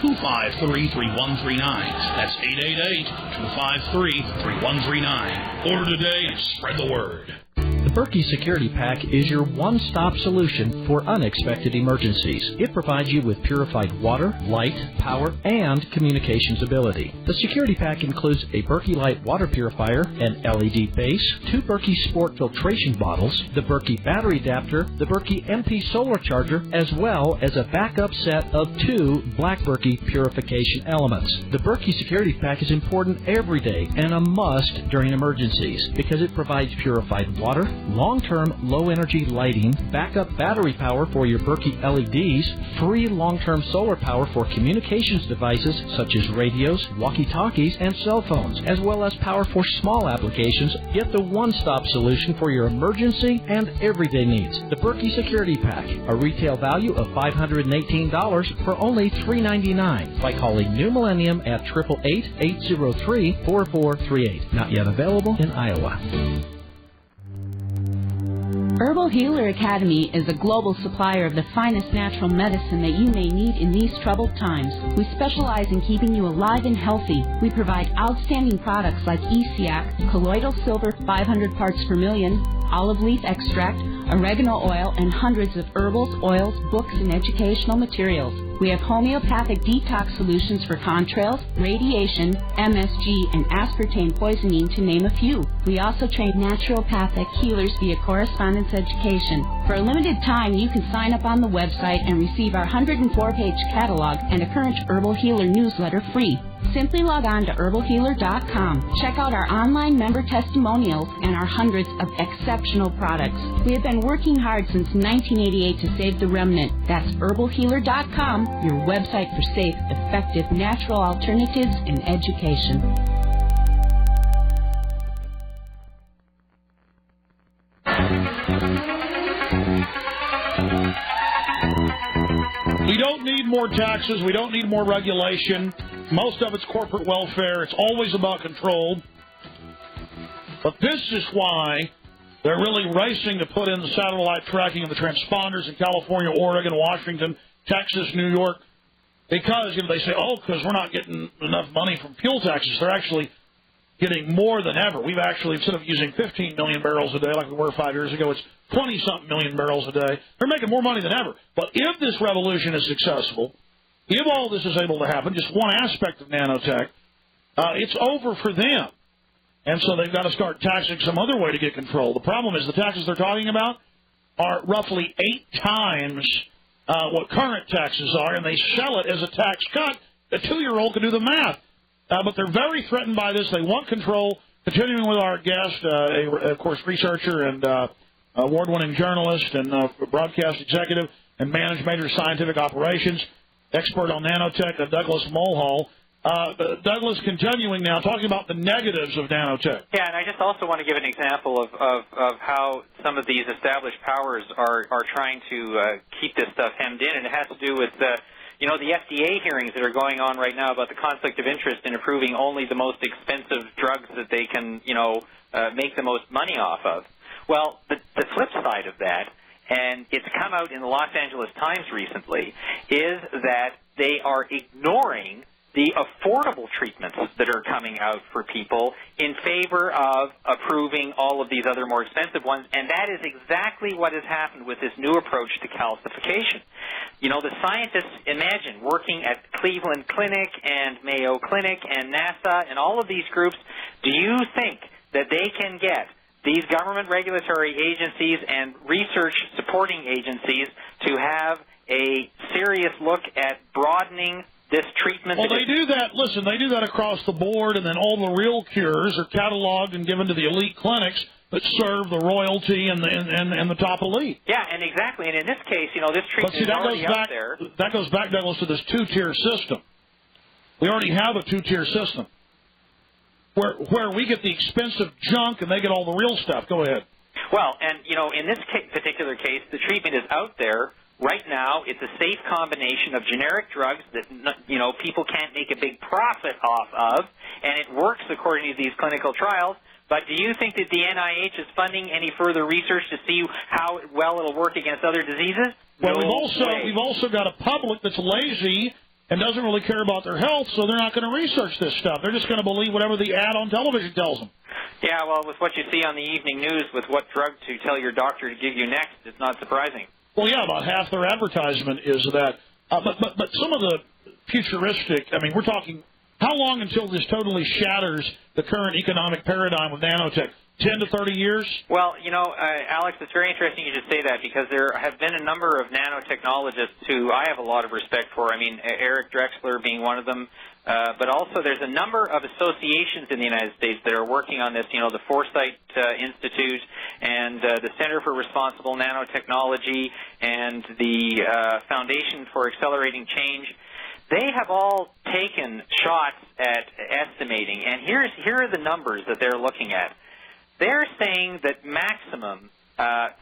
1-888-253-3139. That's 888-253-3139. Order today and spread the word. The Berkey Security Pack is your one-stop solution for unexpected emergencies. It provides you with purified water, light, power, and communications ability. The Security Pack includes a Berkey Light water purifier, an LED base, 2 Berkey Sport filtration bottles, the Berkey battery adapter, the Berkey MP solar charger, as well as a backup set of 2 Black Berkey purification elements. The Berkey Security Pack is important every day and a must during emergencies because it provides purified water, long-term low-energy lighting, backup battery power for your Berkey LEDs, free long-term solar power for communications devices such as radios, walkie-talkies, and cell phones, as well as power for small applications, yet the one-stop solution for your emergency and everyday needs. The Berkey Security Pack, a retail value of $518 for only $399 by calling New Millennium at 888-803-4438. Not yet available in Iowa. Herbal Healer Academy is a global supplier of the finest natural medicine that you may need in these troubled times. We specialize in keeping you alive and healthy. We provide outstanding products like ESIAC, colloidal silver 500 parts per million, olive leaf extract, oregano oil, and hundreds of herbals, oils, books, and educational materials. We have homeopathic detox solutions for contrails, radiation, MSG, and aspartame poisoning, to name a few. We also train naturopathic healers via correspondence education. For a limited time, you can sign up on the website and receive our 104-page catalog and a current Herbal Healer newsletter free. Simply log on to herbalhealer.com. Check out our online member testimonials and our hundreds of exceptional products. We have been working hard since 1988 to save the remnant. That's herbalhealer.com, your website for safe, effective, natural alternatives in education. We don't need more taxes. We don't need more regulation. Most of it's corporate welfare. It's always about control. But this is why they're really racing to put in the satellite tracking of the transponders in California, Oregon, Washington, Texas, New York. Because they say, because we're not getting enough money from fuel taxes. They're actually getting more than ever. We've actually, instead of using 15 million barrels a day like we were 5 years ago, it's 20-something million barrels a day. They're making more money than ever. But if this revolution is successful, if all this is able to happen, just one aspect of nanotech, it's over for them. And so they've got to start taxing some other way to get control. The problem is the taxes they're talking about are roughly 8 times what current taxes are, and they sell it as a tax cut. A 2-year-old can do the math. But they're very threatened by this. They want control. Continuing with our guest, of course, researcher and award-winning journalist and broadcast executive and managed major scientific operations, expert on nanotech, Douglas Mulhall. Douglas, continuing now, talking about the negatives of nanotech. Yeah, and I just also want to give an example of how some of these established powers are trying to keep this stuff hemmed in, and it has to do with the FDA hearings that are going on right now about the conflict of interest in approving only the most expensive drugs that they can, make the most money off of. Well, the flip side of that, and it's come out in the Los Angeles Times recently, is that they are ignoring the affordable treatments that are coming out for people in favor of approving all of these other more expensive ones, and that is exactly what has happened with this new approach to calcification. The scientists, imagine, working at Cleveland Clinic and Mayo Clinic and NASA and all of these groups, do you think that they can get these government regulatory agencies and research supporting agencies to have a serious look at broadening this treatment? Well, they do that. Listen, they do that across the board, and then all the real cures are cataloged and given to the elite clinics that serve the royalty and the top elite. Yeah, and exactly. And in this case, this treatment is already out there. That goes back, Douglas, to this 2-tier system. We already have a 2-tier system where we get the expensive junk and they get all the real stuff. Go ahead. Well, and, in this particular case, the treatment is out there. Right now, it's a safe combination of generic drugs that, people can't make a big profit off of, and it works according to these clinical trials. But do you think that the NIH is funding any further research to see how well it'll work against other diseases? Well, we've also got a public that's lazy and doesn't really care about their health, so they're not going to research this stuff. They're just going to believe whatever the ad on television tells them. Yeah, well, with what you see on the evening news with what drug to tell your doctor to give you next, it's not surprising. Well, yeah, about half their advertisement is that. But some of the futuristic, we're talking, how long until this totally shatters the current economic paradigm with nanotech? 10 to 30 years? Well, Alex, it's very interesting you should say that because there have been a number of nanotechnologists who I have a lot of respect for. Eric Drexler being one of them. But also there's a number of associations in the United States that are working on this, the Foresight Institute and the Center for Responsible Nanotechnology and the Foundation for Accelerating Change. They have all taken shots at estimating, and here are the numbers that they're looking at. They're saying that maximum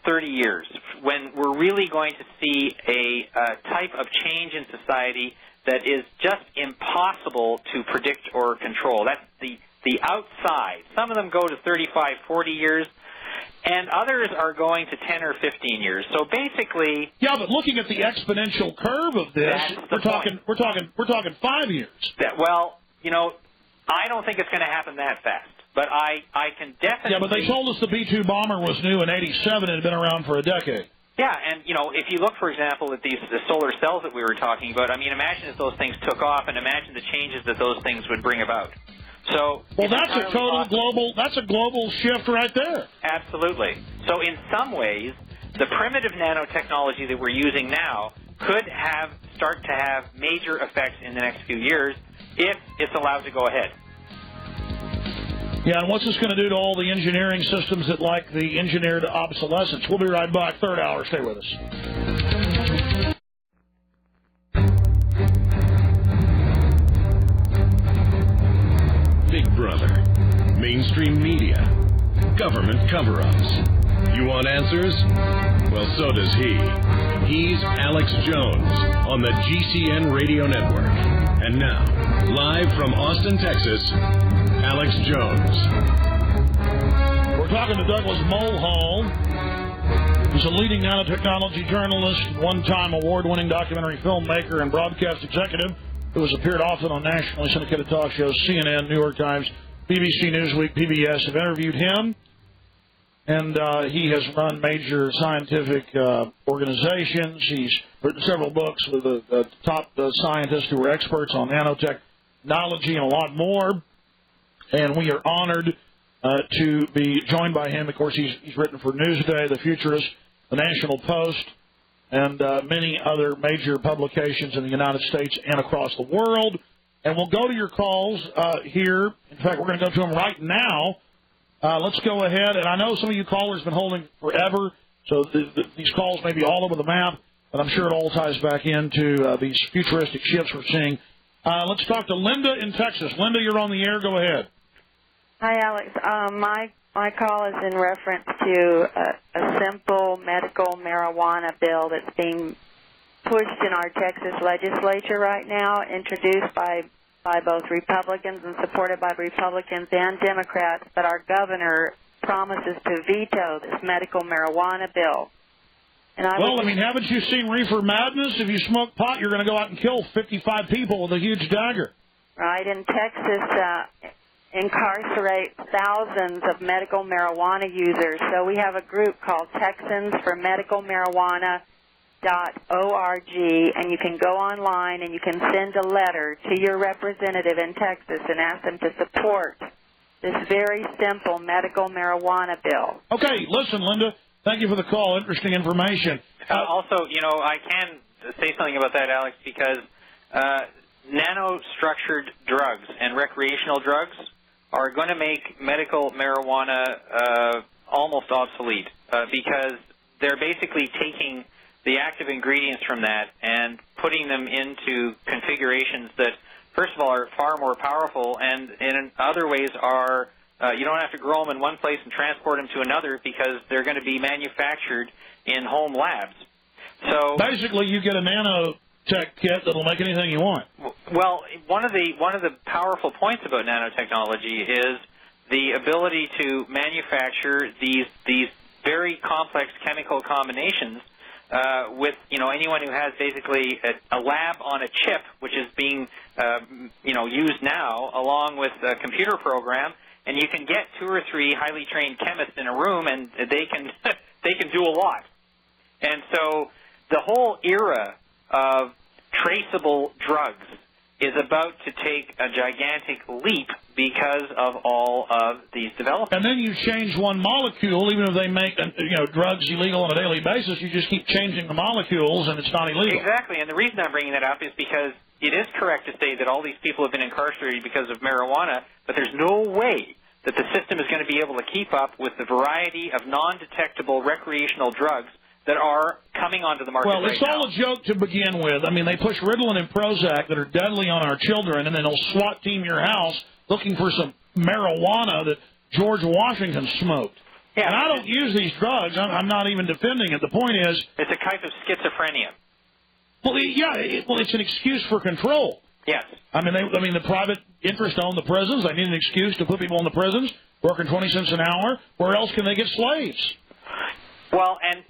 30 years, when we're really going to see a type of change in society that is just impossible to predict or control. That's the outside. Some of them go to 35, 40 years. And others are going to 10 or 15 years. So basically, yeah, but looking at the exponential curve of this, we're talking 5 years. Well, you know, I don't think it's going to happen that fast. But I can definitely... Yeah, but they told us the B-2 bomber was new in '87 and had been around for a decade. Yeah, and, you know, if you look, for example, at the solar cells that we were talking about, I mean, imagine if those things took off, and imagine the changes that those things would bring about. So, well, that's a total global shift right there. Absolutely. So in some ways, the primitive nanotechnology that we're using now could start to have major effects in the next few years if it's allowed to go ahead. Yeah, and what's this going to do to all the engineering systems that like the engineered obsolescence? We'll be right back. Third hour. Stay with us. Big Brother, mainstream media, government cover-ups. You want answers? Well, so does he. He's Alex Jones on the GCN Radio Network. And now, live from Austin, Texas, Alex Jones. We're talking to Douglas Mulhall. He's a leading nanotechnology journalist, one-time award-winning documentary filmmaker and broadcast executive who has appeared often on nationally syndicated talk shows, CNN, New York Times, BBC Newsweek, PBS have interviewed him, and he has run major scientific organizations. He's written several books with the top scientists who are experts on nanotechnology and a lot more, and we are honored to be joined by him. Of course, he's written for Newsday, The Futurist, The National Post, and many other major publications in the United States and across the world. And we'll go to your calls here. In fact, we're going to go to them right now. Let's go ahead. And I know some of you callers have been holding forever, so these calls may be all over the map, but I'm sure it all ties back into these futuristic shifts we're seeing. Let's talk to Linda in Texas. Linda, you're on the air. Go ahead. Hi, Alex. My call is in reference to a simple medical marijuana bill that's being pushed in our Texas legislature right now, introduced by both Republicans and supported by Republicans and Democrats, but our governor promises to veto this medical marijuana bill. And haven't you seen Reefer Madness? If you smoke pot, you're going to go out and kill 55 people with a huge dagger. Right, in Texas, incarcerate thousands of medical marijuana users. So we have a group called Texans for Medical Marijuana.org, and you can go online and you can send a letter to your representative in Texas and ask them to support this very simple medical marijuana bill. Okay, listen, Linda, thank you for the call. Interesting information. Also, you know, I can say something about that, Alex, because nanostructured drugs and recreational drugs are going to make medical marijuana almost obsolete because they're basically taking the active ingredients from that and putting them into configurations that, first of all, are far more powerful and in other ways are you don't have to grow them in one place and transport them to another because they're going to be manufactured in home labs. So basically, you get a nanotech kit that'll make anything you want. Well, one of the powerful points about nanotechnology is the ability to manufacture these very complex chemical combinations with anyone who has basically a lab on a chip, which is being used now along with a computer program, and you can get 2 or 3 highly trained chemists in a room, and they can do a lot. And so the whole era of traceable drugs is about to take a gigantic leap because of all of these developments. And then you change one molecule, even if they make drugs illegal on a daily basis, you just keep changing the molecules and it's not illegal. Exactly, and the reason I'm bringing that up is because it is correct to say that all these people have been incarcerated because of marijuana, but there's no way that the system is going to be able to keep up with the variety of non-detectable recreational drugs that are coming onto the market. Well, it's all a joke to begin with. I mean, they push Ritalin and Prozac that are deadly on our children, and then they'll SWAT team your house looking for some marijuana that George Washington smoked. Yeah, and I don't use these drugs. I'm not even defending it. The point is, it's a type of schizophrenia. Well, yeah. It's an excuse for control. Yes. I mean, the private interest own the prisons. They need an excuse to put people in the prisons. working 20 cents an hour. Where else can they get slaves? Well, and,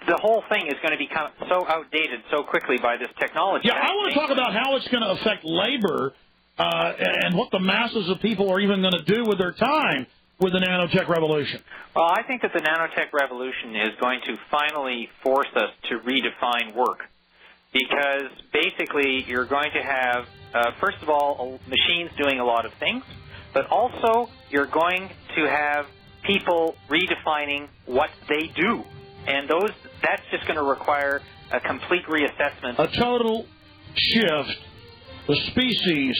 the whole thing is going to become so outdated so quickly by this technology. Yeah, I want to talk about how it's going to affect labor and what the masses of people are even going to do with their time with the nanotech revolution. Well, I think that the nanotech revolution is going to finally force us to redefine work, because basically you're going to have, first of all, machines doing a lot of things, but also you're going to have people redefining what they do. And that's just going to require a complete reassessment. A total shift. The species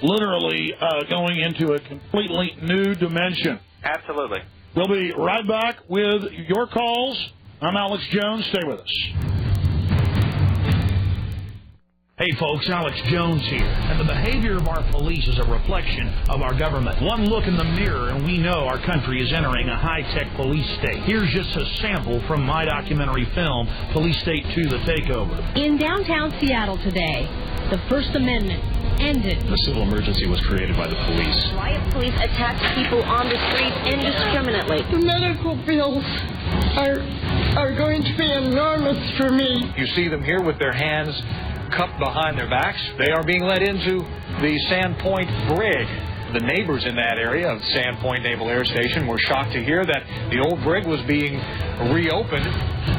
literally going into a completely new dimension. Absolutely. We'll be right back with your calls. I'm Alex Jones. Stay with us. Hey folks, Alex Jones here, and the behavior of our police is a reflection of our government. One look in the mirror and we know our country is entering a high-tech police state. Here's just a sample from my documentary film, Police State 2, The Takeover. In downtown Seattle today, the First Amendment ended. The civil emergency was created by the police. Riot police attacked people on the streets indiscriminately. The medical bills are going to be enormous for me. You see them here with their hands cupped behind their backs. They are being led into the Sandpoint Brig. The neighbors in that area of Sandpoint Naval Air Station were shocked to hear that the old brig was being reopened.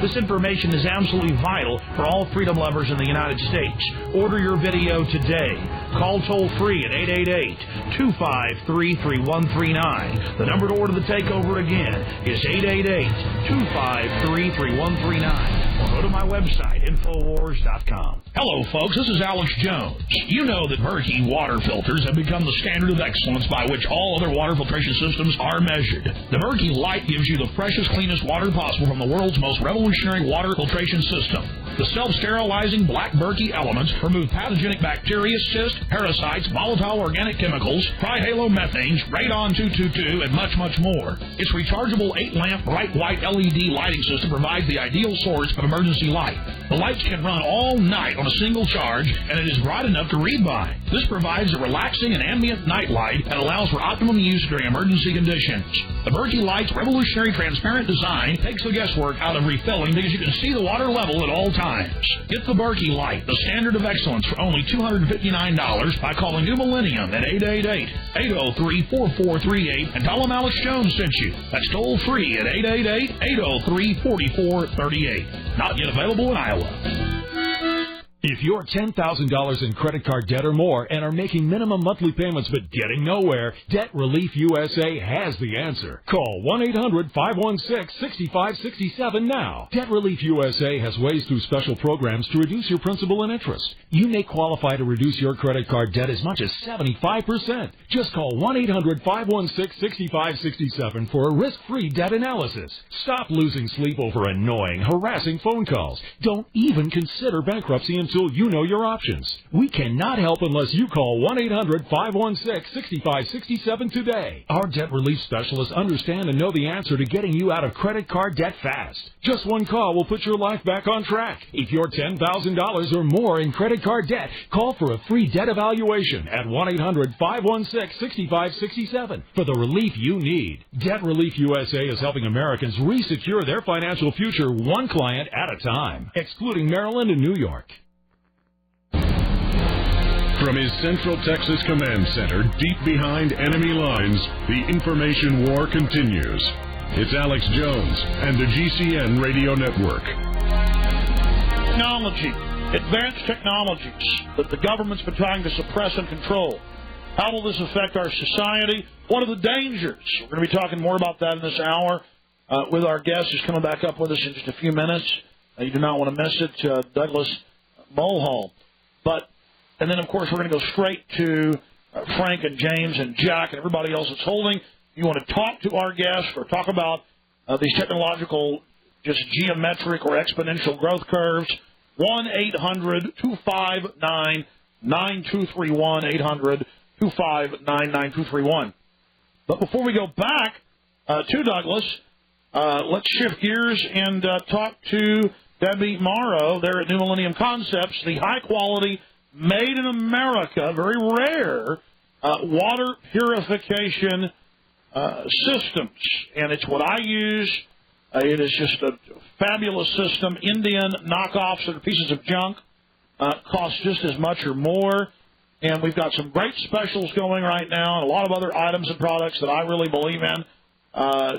This information is absolutely vital for all freedom lovers in the United States. Order your video today. Call toll-free at 888-253-3139. The number to order The Takeover again is 888-253-3139. Or go to my website, Infowars.com. Hello, folks. This is Alex Jones. You know that Berkey water filters have become the standard of excellence by which all other water filtration systems are measured. The Berkey Light gives you the freshest, cleanest water possible from the world's most revolutionary water filtration system. The self-sterilizing black Berkey elements remove pathogenic bacteria, cysts, parasites, volatile organic chemicals, trihalomethanes, radon 222, and much, much more. Its rechargeable 8-lamp bright white LED lighting system provides the ideal source of emergency light. The lights can run all night on a single charge, and it is bright enough to read by. This provides a relaxing and ambient night light and allows for optimum use during emergency conditions. The Berkey Light's revolutionary transparent design takes the guesswork out of refilling because you can see the water level at all times. Get the Berkey Light, the standard of excellence, for only $259 by calling New Millennium at 888-803-4438 and tell them Alex Jones sent you. That's toll free at 888-803-4438. Not yet available in Iowa. If you're $10,000 in credit card debt or more and are making minimum monthly payments but getting nowhere, Debt Relief USA has the answer. Call 1-800-516-6567 now. Debt Relief USA has ways through special programs to reduce your principal and interest. You may qualify to reduce your credit card debt as much as 75%. Just call 1-800-516-6567 for a risk-free debt analysis. Stop losing sleep over annoying, harassing phone calls. Don't even consider bankruptcy until you know your options. We cannot help unless you call 1-800-516-6567 today. Our debt relief specialists understand and know the answer to getting you out of credit card debt fast. Just one call will put your life back on track. If you're $10,000 or more in credit card debt, call for a free debt evaluation at 1-800-516-6567 for the relief you need. Debt Relief USA is helping Americans resecure their financial future one client at a time, excluding Maryland and New York. From his Central Texas Command Center, deep behind enemy lines, the information war continues. It's Alex Jones and the GCN Radio Network. Technology, advanced technologies that the government's been trying to suppress and control. How will this affect our society? What are the dangers? We're going to be talking more about that in this hour with our guest who's coming back up with us in just a few minutes. You do not want to miss it, Douglas Mulhall. And then, of course, we're going to go straight to Frank and James and Jack and everybody else that's holding. If you want to talk to our guests or talk about these technological, just geometric or exponential growth curves, 1-800-259-9231, 800-259-9231. But before we go back to Douglas, let's shift gears and talk to Debbie Morrow there at New Millennium Concepts, the high-quality, made in America, very rare, water purification systems, and it's what I use. It is just a fabulous system. Indian knockoffs that are pieces of junk cost just as much or more. And we've got some great specials going right now, and a lot of other items and products that I really believe in.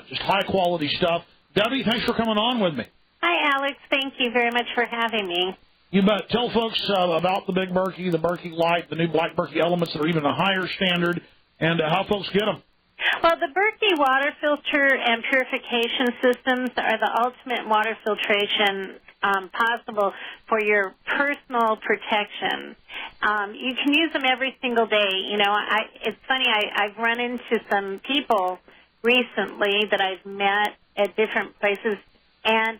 Just high-quality stuff. Debbie, thanks for coming on with me. Hi, Alex. Thank you very much for having me. You bet. Tell folks about the Big Berkey, the Berkey Light, the new Black Berkey Elements that are even a higher standard, and how folks get them. Well, the Berkey water filter and purification systems are the ultimate water filtration possible for your personal protection. You can use them every single day. You know, it's funny, I've run into some people recently that I've met at different places, and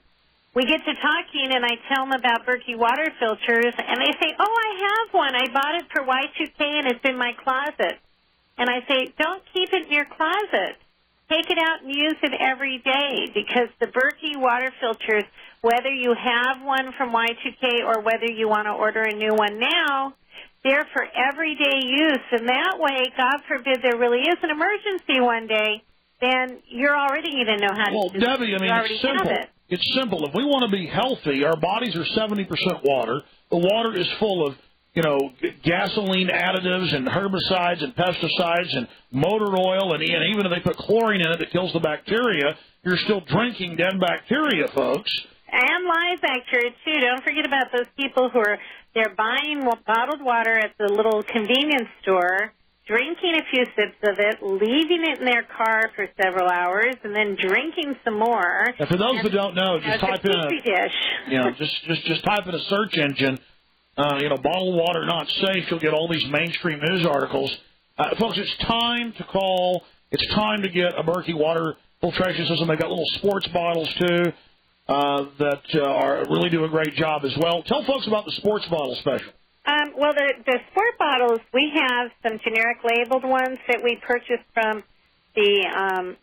we get to talking, and I tell them about Berkey water filters, and they say, oh, I have one. I bought it for Y2K, and it's in my closet. And I say, don't keep it in your closet. Take it out and use it every day, because the Berkey water filters, whether you have one from Y2K or whether you want to order a new one now, they're for everyday use. And that way, God forbid there really is an emergency one day, then you're already going to know how to use it. Well, Debbie, I mean, it's simple. It's simple. If we want to be healthy, our bodies are 70% water. The water is full of, you know, gasoline additives and herbicides and pesticides and motor oil, and even if they put chlorine in it that kills the bacteria, you're still drinking dead bacteria, folks. And live bacteria, too. Don't forget about those people who are, they're buying bottled water at the little convenience store, drinking a few sips of it, leaving it in their car for several hours, and then drinking some more. Now, for those that don't know, just type in just type in a search engine, bottled water not safe. You'll get all these mainstream news articles. Folks, it's time to call. It's time to get a Berkey water filtration system. They've got little sports bottles, too, that are really do a great job as well. Tell folks about the sports bottle special. Well, the sport bottles, we have some generic labeled ones that we purchased from that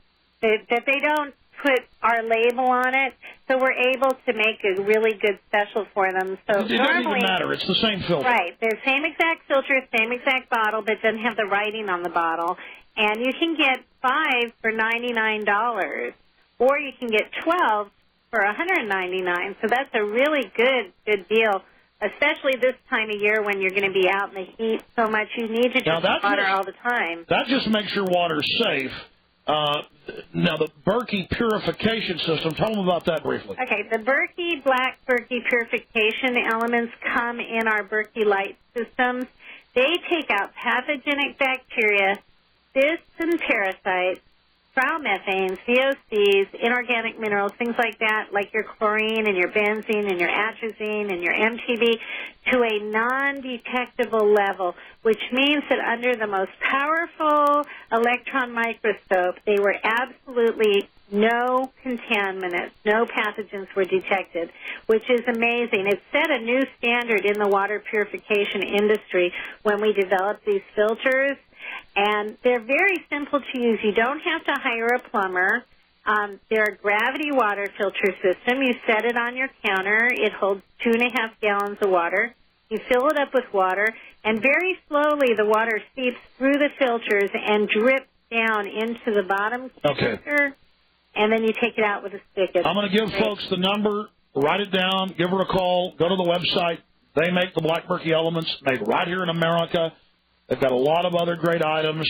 they don't put our label on it, so we're able to make a really good special for them. So it doesn't even matter. It's the same filter. Right. The same exact filter, same exact bottle, but it doesn't have the writing on the bottle. And you can get 5 for $99, or you can get 12 for $199. So that's a really good deal, especially this time of year when you're going to be out in the heat so much. You need to drink water all the time. That just makes your water safe. Now, the Berkey purification system, tell them about that briefly. Okay, the Berkey Black Berkey purification elements come in our Berkey Light systems. They take out pathogenic bacteria, cysts and parasites, trial methanes, VOCs, inorganic minerals, things like that, like your chlorine and your benzene and your atrazine and your MTB, to a non-detectable level, which means that under the most powerful electron microscope, they were absolutely no contaminants, no pathogens were detected, which is amazing. It set a new standard in the water purification industry when we developed these filters. And they're very simple to use. You don't have to hire a plumber. They're a gravity water filter system. You set it on your counter. It holds 2.5 gallons of water. You fill it up with water, and very slowly the water seeps through the filters and drips down into the bottom filter, and then you take it out with a spigot. I'm going to give folks the number. Write it down. Give her a call. Go to the website. They make the Black Berkey elements, made right here in America. They've got a lot of other great items.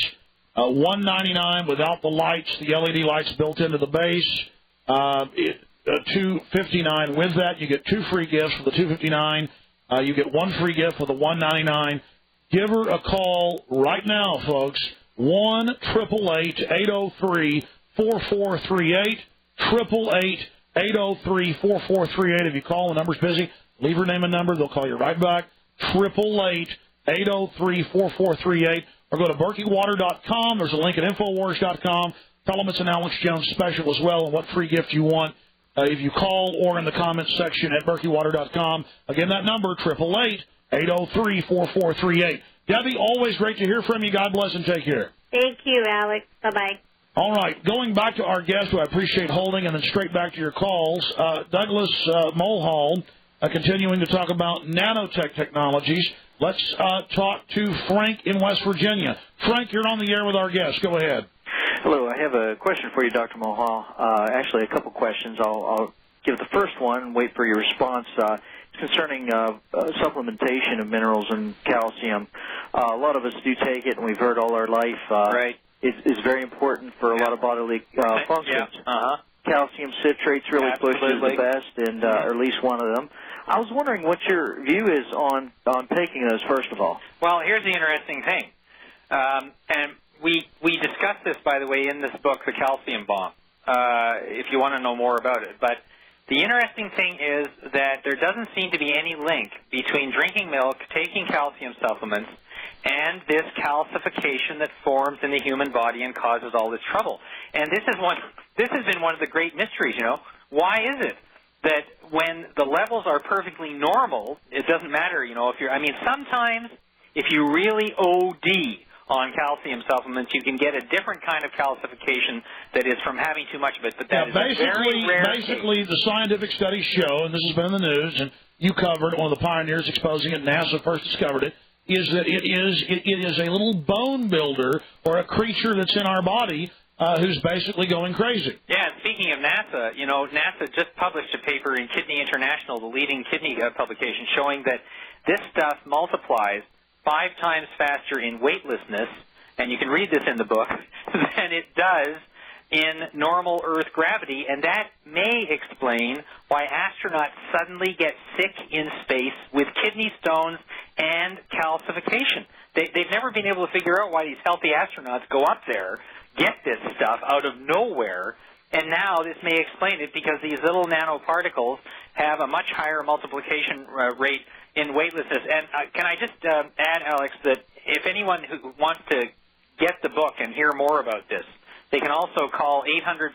$199 without the lights, the LED lights built into the base. $259 with that. You get 2 free gifts for the $259. You get 1 free gift for the $199. Give her a call right now, folks. 1-888-803-4438. 888-803-4438. If you call, the number's busy. Leave her name and number. They'll call you right back. 888-803-4438, or go to BerkeyWater.com. There's a link at Infowars.com. Tell them it's an Alex Jones special as well and what free gift you want if you call or in the comments section at BerkeyWater.com. Again, that number, 888-803-4438. Debbie, always great to hear from you. God bless and take care. Thank you, Alex. Bye-bye. All right, going back to our guest, who I appreciate holding, and then straight back to your calls, Douglas Mulhall, continuing to talk about nanotech technologies. Let's talk to Frank in West Virginia. Frank, you're on the air with our guest. Go ahead. Hello. I I have a question for you, Dr. Mohal. Actually, a couple questions. I'll give the first one and wait for your response. It's concerning supplementation of minerals and calcium. A lot of us do take it, and we've heard all our life. Right. It's very important for a lot of bodily functions. Yeah. Calcium citrate's really pushed as the best, and or at least one of them. I was wondering what your view is on taking those, first of all. Well, here's the interesting thing. And we discussed this, by the way, in this book, The Calcium Bomb, if you want to know more about it. But the interesting thing is that there doesn't seem to be any link between drinking milk, taking calcium supplements, and this calcification that forms in the human body and causes all this trouble. And this has been one of the great mysteries, you know. Why is it that when the levels are perfectly normal, it doesn't matter, you know, sometimes if you really OD on calcium supplements, you can get a different kind of calcification that is from having too much of it. But that is a very rare basically, the scientific studies show, and this has been in the news, and you covered one of the pioneers exposing it, NASA first discovered it, is that it is a little bone builder or a creature that's in our body who's basically going crazy. Yeah, speaking of NASA, you know, NASA just published a paper in Kidney International, the leading kidney publication, showing that this stuff multiplies 5 times faster in weightlessness, and you can read this in the book, than it does in normal Earth gravity, and that may explain why astronauts suddenly get sick in space with kidney stones and calcification. They've never been able to figure out why these healthy astronauts go up there, get this stuff out of nowhere, and now this may explain it because these little nanoparticles have a much higher multiplication rate in weightlessness. And can I just add, Alex, that if anyone who wants to get the book and hear more about this, they can also call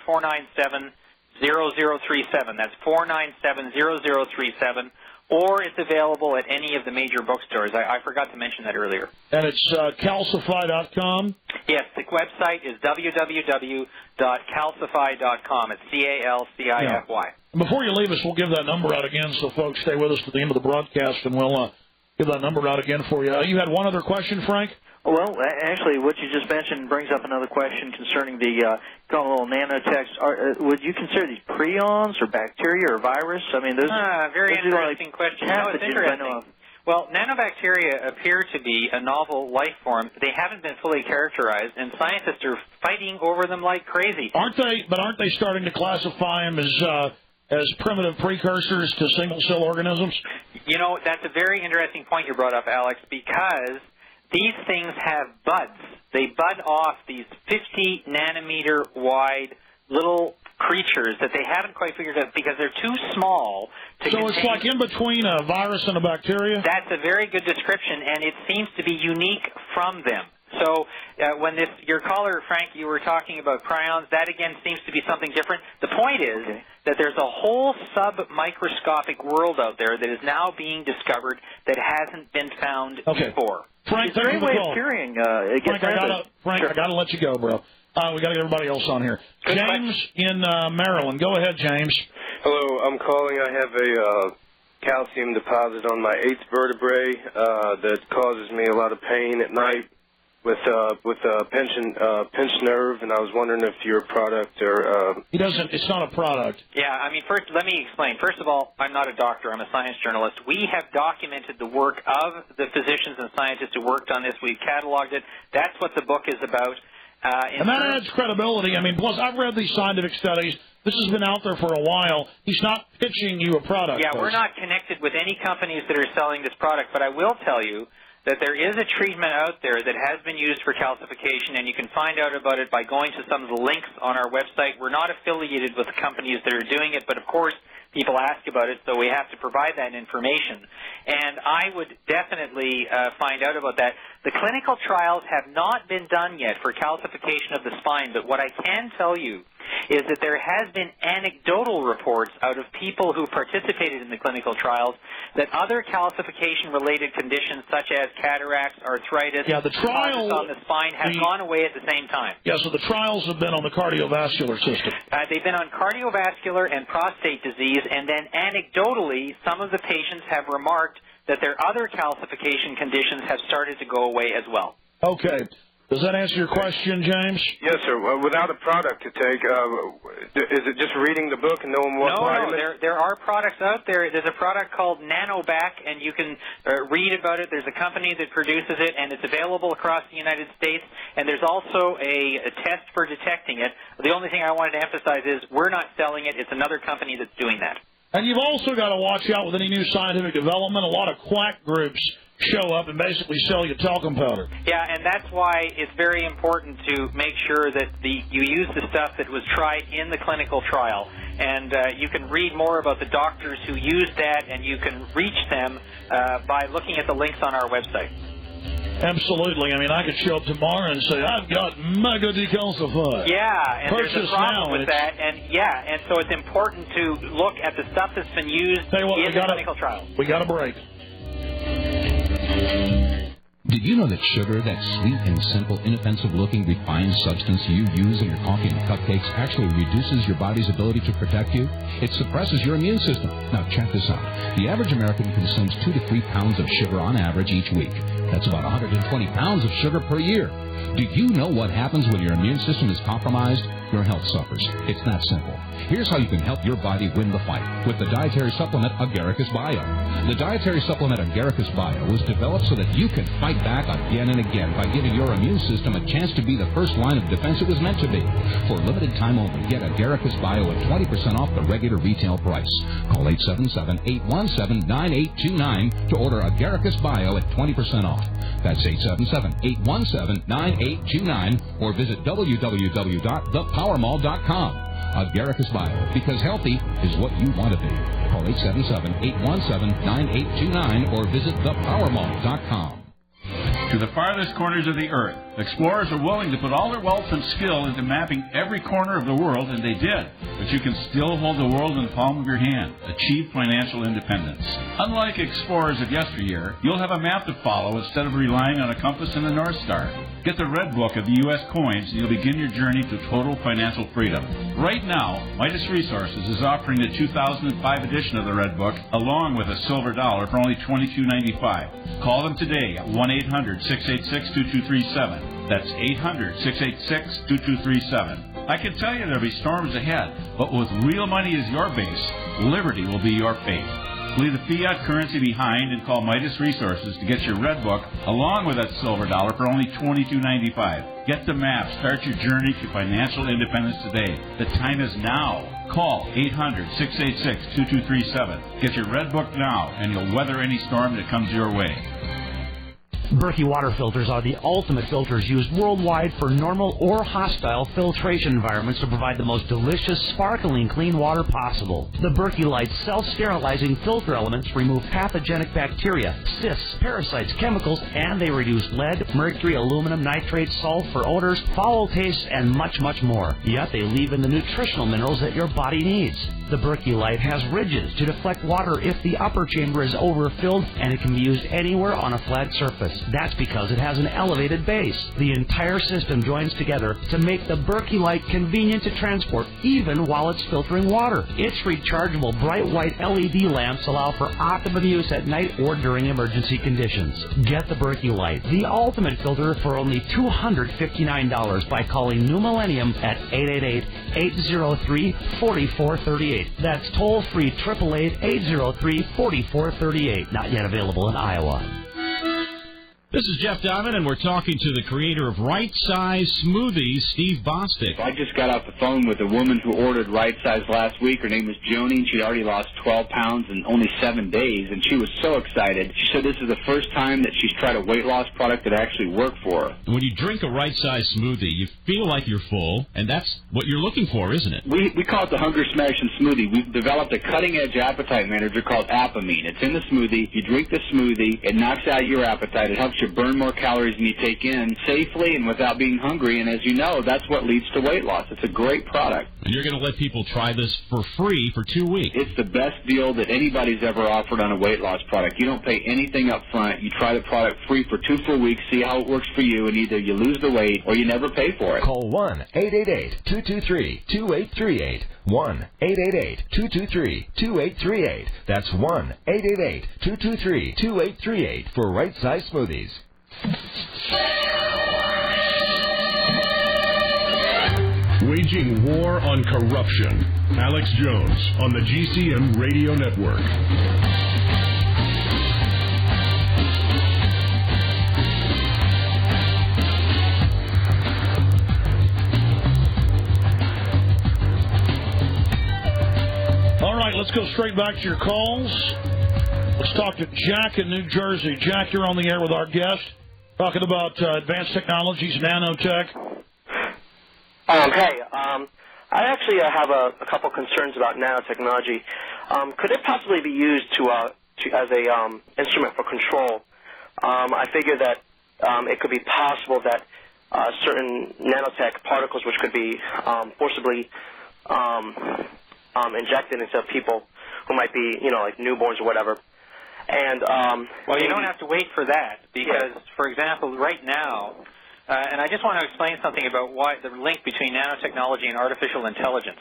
800-497-0037. That's 497-0037. Or it's available at any of the major bookstores. I forgot to mention that earlier. And it's calcify.com? Yes, the website is www.calcify.com. It's CALCIFY. Yeah. Before you leave us, we'll give that number out again so folks stay with us to the end of the broadcast, and we'll give that number out again for you. You had one other question, Frank? Well, actually, what you just mentioned brings up another question concerning the little nanotechs. Would you consider these prions or bacteria or virus? I mean, those very interesting question. You know, it's interesting. Well, nanobacteria appear to be a novel life form. They haven't been fully characterized, and scientists are fighting over them like crazy. Aren't they starting to classify them as primitive precursors to single-cell organisms? You know, that's a very interesting point you brought up, Alex, because these things have buds. They bud off these 50-nanometer wide little creatures that they haven't quite figured out because they're too small to contain. So it's like in between a virus and a bacteria? That's a very good description, and it seems to be unique from them. So when your caller, Frank, you were talking about prions, that again seems to be something different. The point is that there's a whole sub-microscopic world out there that is now being discovered that hasn't been found before. Frank, is there any way of curing Frank, I got to let you go, bro. We got to get everybody else on here. James in Maryland. Go ahead, James. Hello, I'm calling. I have a calcium deposit on my 8th vertebrae that causes me a lot of pain at night with a pinched nerve, and I was wondering if your product or He doesn't. It's not a product. Yeah, I mean, first, let me explain. First of all, I'm not a doctor. I'm a science journalist. We have documented the work of the physicians and scientists who worked on this. We've cataloged it. That's what the book is about. And that adds credibility. I mean, plus, I've read these scientific studies. This has been out there for a while. He's not pitching you a product. Yeah, we're not connected with any companies that are selling this product, but I will tell you that there is a treatment out there that has been used for calcification, and you can find out about it by going to some of the links on our website. We're not affiliated with the companies that are doing it, but of course people ask about it, so we have to provide that information. And I would definitely find out about that. The clinical trials have not been done yet for calcification of the spine, but what I can tell you is that there has been anecdotal reports out of people who participated in the clinical trials that other calcification-related conditions such as cataracts, arthritis, deposits on the spine have gone away at the same time. Yeah, so the trials have been on the cardiovascular system. They've been on cardiovascular and prostate disease, and then anecdotally, some of the patients have remarked that their other calcification conditions have started to go away as well. Okay. Does that answer your question, James? Yes, sir. Without a product to take, is it just reading the book and knowing what vitamins? No, there are products out there. There's a product called NanoBac, and you can read about it. There's a company that produces it, and it's available across the United States, and there's also a test for detecting it. The only thing I wanted to emphasize is we're not selling it. It's another company that's doing that. And you've also got to watch out with any new scientific development. A lot of quack groups show up and basically sell you talcum powder. Yeah, and that's why it's very important to make sure that you use the stuff that was tried in the clinical trial. And you can read more about the doctors who used that, and you can reach them by looking at the links on our website. Absolutely. I mean, I could show up tomorrow and say, I've got mega decalcified. Yeah, and Purchase there's a problem now, with that. And so it's important to look at the stuff that's been used in the clinical trials. We got a break. Did you know that sugar, that sweet and simple, inoffensive-looking, refined substance you use in your coffee and cupcakes, actually reduces your body's ability to protect you? It suppresses your immune system. Now, check this out. The average American consumes 2 to 3 pounds of sugar on average each week. That's about 120 pounds of sugar per year. Do you know what happens when your immune system is compromised? Your health suffers. It's that simple. Here's how you can help your body win the fight with the dietary supplement Agaricus Bio. The dietary supplement Agaricus Bio was developed so that you can fight back again and again by giving your immune system a chance to be the first line of defense it was meant to be. For limited time only, get Agaricus Bio at 20% off the regular retail price. Call 877-817-9829 to order Agaricus Bio at 20% off. That's 877-817-9829 or visit www.thepowermall.com. Agaricus Bio, because healthy is what you want to be. Call 877-817-9829 or visit thepowermall.com. To the farthest corners of the earth, explorers are willing to put all their wealth and skill into mapping every corner of the world, and they did. But you can still hold the world in the palm of your hand. Achieve financial independence. Unlike explorers of yesteryear, you'll have a map to follow instead of relying on a compass and a North Star. Get the Red Book of the U.S. coins, and you'll begin your journey to total financial freedom. Right now, Midas Resources is offering the 2005 edition of the Red Book, along with a silver dollar for only $22.95. Call them today at 1-800-686-2237. That's 800-686-2237. I can tell you there'll be storms ahead, but with real money as your base, liberty will be your fate. Leave the fiat currency behind and call Midas Resources to get your Red Book along with that silver dollar for only $22.95. Get the map. Start your journey to financial independence today. The time is now. Call 800-686-2237. Get your Red Book now, and you'll weather any storm that comes your way. Berkey water filters are the ultimate filters used worldwide for normal or hostile filtration environments to provide the most delicious, sparkling clean water possible. The Berkey Light self-sterilizing filter elements remove pathogenic bacteria, cysts, parasites, chemicals, and they reduce lead, mercury, aluminum, nitrates, sulfur, odors, foul taste, and much, much more. Yet they leave in the nutritional minerals that your body needs. The Berkey Light has ridges to deflect water if the upper chamber is overfilled, and it can be used anywhere on a flat surface. That's because it has an elevated base. The entire system joins together to make the Berkey Light convenient to transport, even while it's filtering water. Its rechargeable bright white LED lamps allow for optimum use at night or during emergency conditions. Get the Berkey Light, the ultimate filter, for only $259 by calling New Millennium at 888-803-4438. That's toll-free 888-803-4438. Not yet available in Iowa. This is Jeff Diamond, and we're talking to the creator of Right Size Smoothies, Steve Bostic. I just got off the phone with a woman who ordered Right Size last week. Her name was Joni, and she'd already lost 12 pounds in only 7 days, and she was so excited. She said this is the first time that she's tried a weight loss product that actually worked for her. When you drink a Right Size Smoothie, you feel like you're full, and that's what you're looking for, isn't it? We call it the Hunger Smashing Smoothie. We've developed a cutting-edge appetite manager called Apamine. It's in the smoothie. You drink the smoothie. It knocks out your appetite. It helps you burn more calories than you take in safely and without being hungry, and as you know, that's what leads to weight loss. It's a great product. And you're going to let people try this for free for 2 weeks. It's the best deal that anybody's ever offered on a weight loss product. You don't pay anything up front. You try the product free for 2 full weeks, see how it works for you, and either you lose the weight or you never pay for it. Call 1-888-223-2838. 1-888-223-2838. That's 1-888-223-2838 for Right Size Smoothies. Waging war on corruption. Alex Jones on the GCM Radio Network. All right, let's go straight back to your calls. Let's talk to Jack in New Jersey. Jack, you're on the air with our guest, talking about advanced technologies, nanotech. I actually have a couple concerns about nanotechnology. Could it possibly be used as a instrument for control? I figure that it could be possible that certain nanotech particles, which could be forcibly injected into people who might be, like newborns or whatever. And well, you don't have to wait for that because, for example, right now, and I just want to explain something about why the link between nanotechnology and artificial intelligence.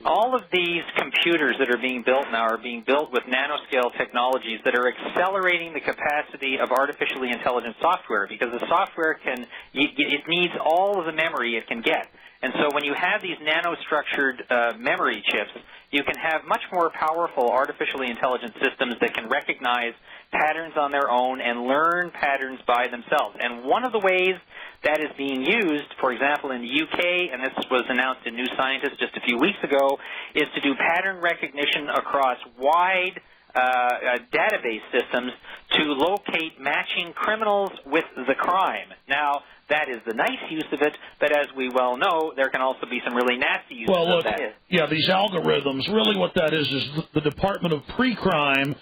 All of these computers that are being built now are being built with nanoscale technologies that are accelerating the capacity of artificially intelligent software because the software it needs all of the memory it can get. And so when you have these nanostructured memory chips, you can have much more powerful artificially intelligent systems that can recognize patterns on their own and learn patterns by themselves. And one of the ways that is being used, for example, in the UK, and this was announced in New Scientist just a few weeks ago, is to do pattern recognition across wide database systems to locate matching criminals with the crime. Now, that is the nice use of it, but as we well know, there can also be some really nasty uses of that. Yeah, these algorithms, really what that is the Department of Pre-Crime.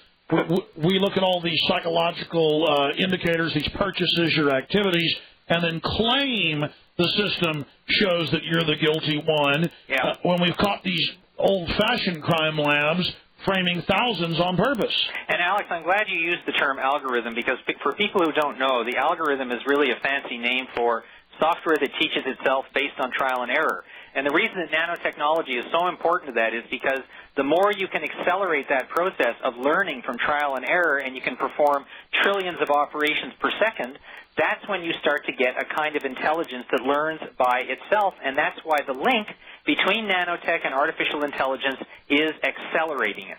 We look at all these psychological indicators, these purchases, your activities, and then claim the system shows that you're the guilty one. Yeah. When we've caught these old-fashioned crime labs framing thousands on purpose. And, Alex, I'm glad you used the term algorithm because for people who don't know, the algorithm is really a fancy name for software that teaches itself based on trial and error. And the reason that nanotechnology is so important to that is because the more you can accelerate that process of learning from trial and error and you can perform trillions of operations per second, that's when you start to get a kind of intelligence that learns by itself, and that's why the link between nanotech and artificial intelligence is accelerating it.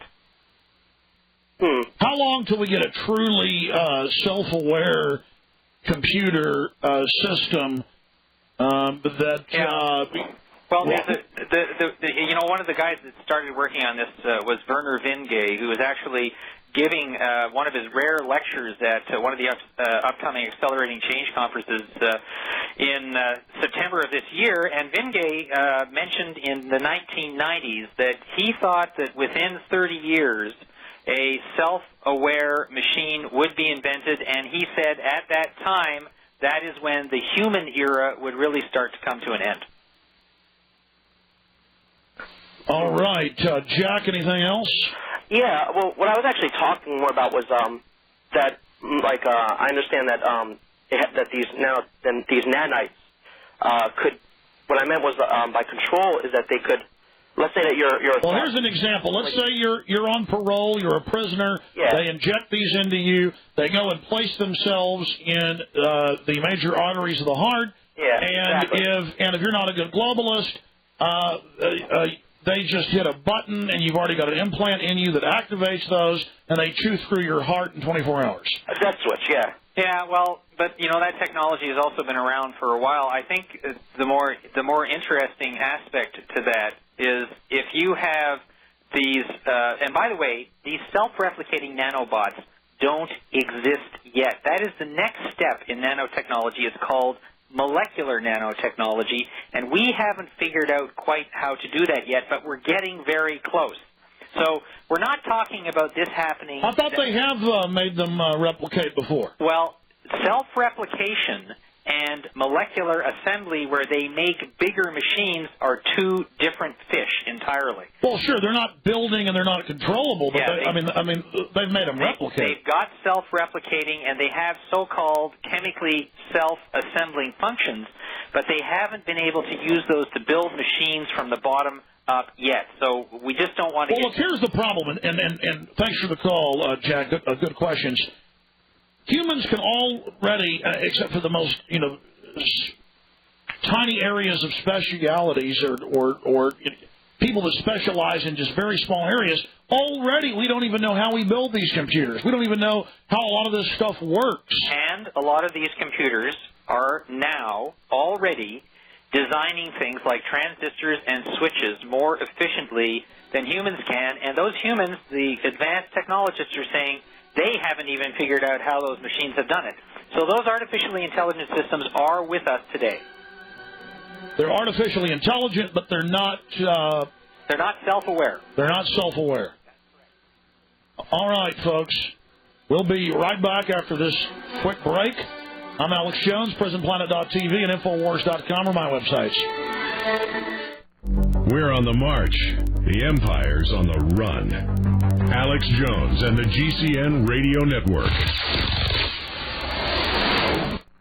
How long till we get a truly self-aware computer system that... Well, one of the guys that started working on this was Werner Vingay, who was actually giving one of his rare lectures at one of the upcoming Accelerating Change conferences in September of this year. And Vingay mentioned in the 1990s that he thought that within 30 years a self-aware machine would be invented, and he said at that time that is when the human era would really start to come to an end. All right. Jack, anything else? Yeah, well, what I was actually talking more about was that, I understand that that these nanites could. What I meant was by control is that they could. Let's say that you're. Well, here's an example. Let's say you're on parole. You're a prisoner. Yeah. They inject these into you. They go and place themselves in the major arteries of the heart. Yeah. And exactly. if you're not a good globalist, they just hit a button, and you've already got an implant in you that activates those, and they chew through your heart in 24 hours. A death switch, yeah. Yeah, well, but that technology has also been around for a while. I think the more interesting aspect to that is if you have these, and by the way, these self-replicating nanobots don't exist yet. That is the next step in nanotechnology. It's called molecular nanotechnology, and we haven't figured out quite how to do that yet, but we're getting very close. So we're not talking about this happening. I thought they have made them replicate before. Well, self-replication and molecular assembly, where they make bigger machines, are two different fish entirely. Well, sure, they're not building and they're not controllable, but yeah, they've made them replicate. They've got self-replicating, and they have so-called chemically self-assembling functions, but they haven't been able to use those to build machines from the bottom up yet. So we just don't want to. Well, look, here's the problem, and thanks for the call, Jack. Good questions. Humans can already, except for the most, tiny areas of specialities or people that specialize in just very small areas, already we don't even know how we build these computers. We don't even know how a lot of this stuff works. And a lot of these computers are now already designing things like transistors and switches more efficiently than humans can. And those humans, the advanced technologists are saying they haven't even figured out how those machines have done it. So those artificially intelligent systems are with us today. They're artificially intelligent, but they're not self-aware. They're not self-aware. All right, folks. We'll be right back after this quick break. I'm Alex Jones, PrisonPlanet.tv and Infowars.com are my websites. We're on the march. The Empire's on the run. Alex Jones and the GCN Radio Network.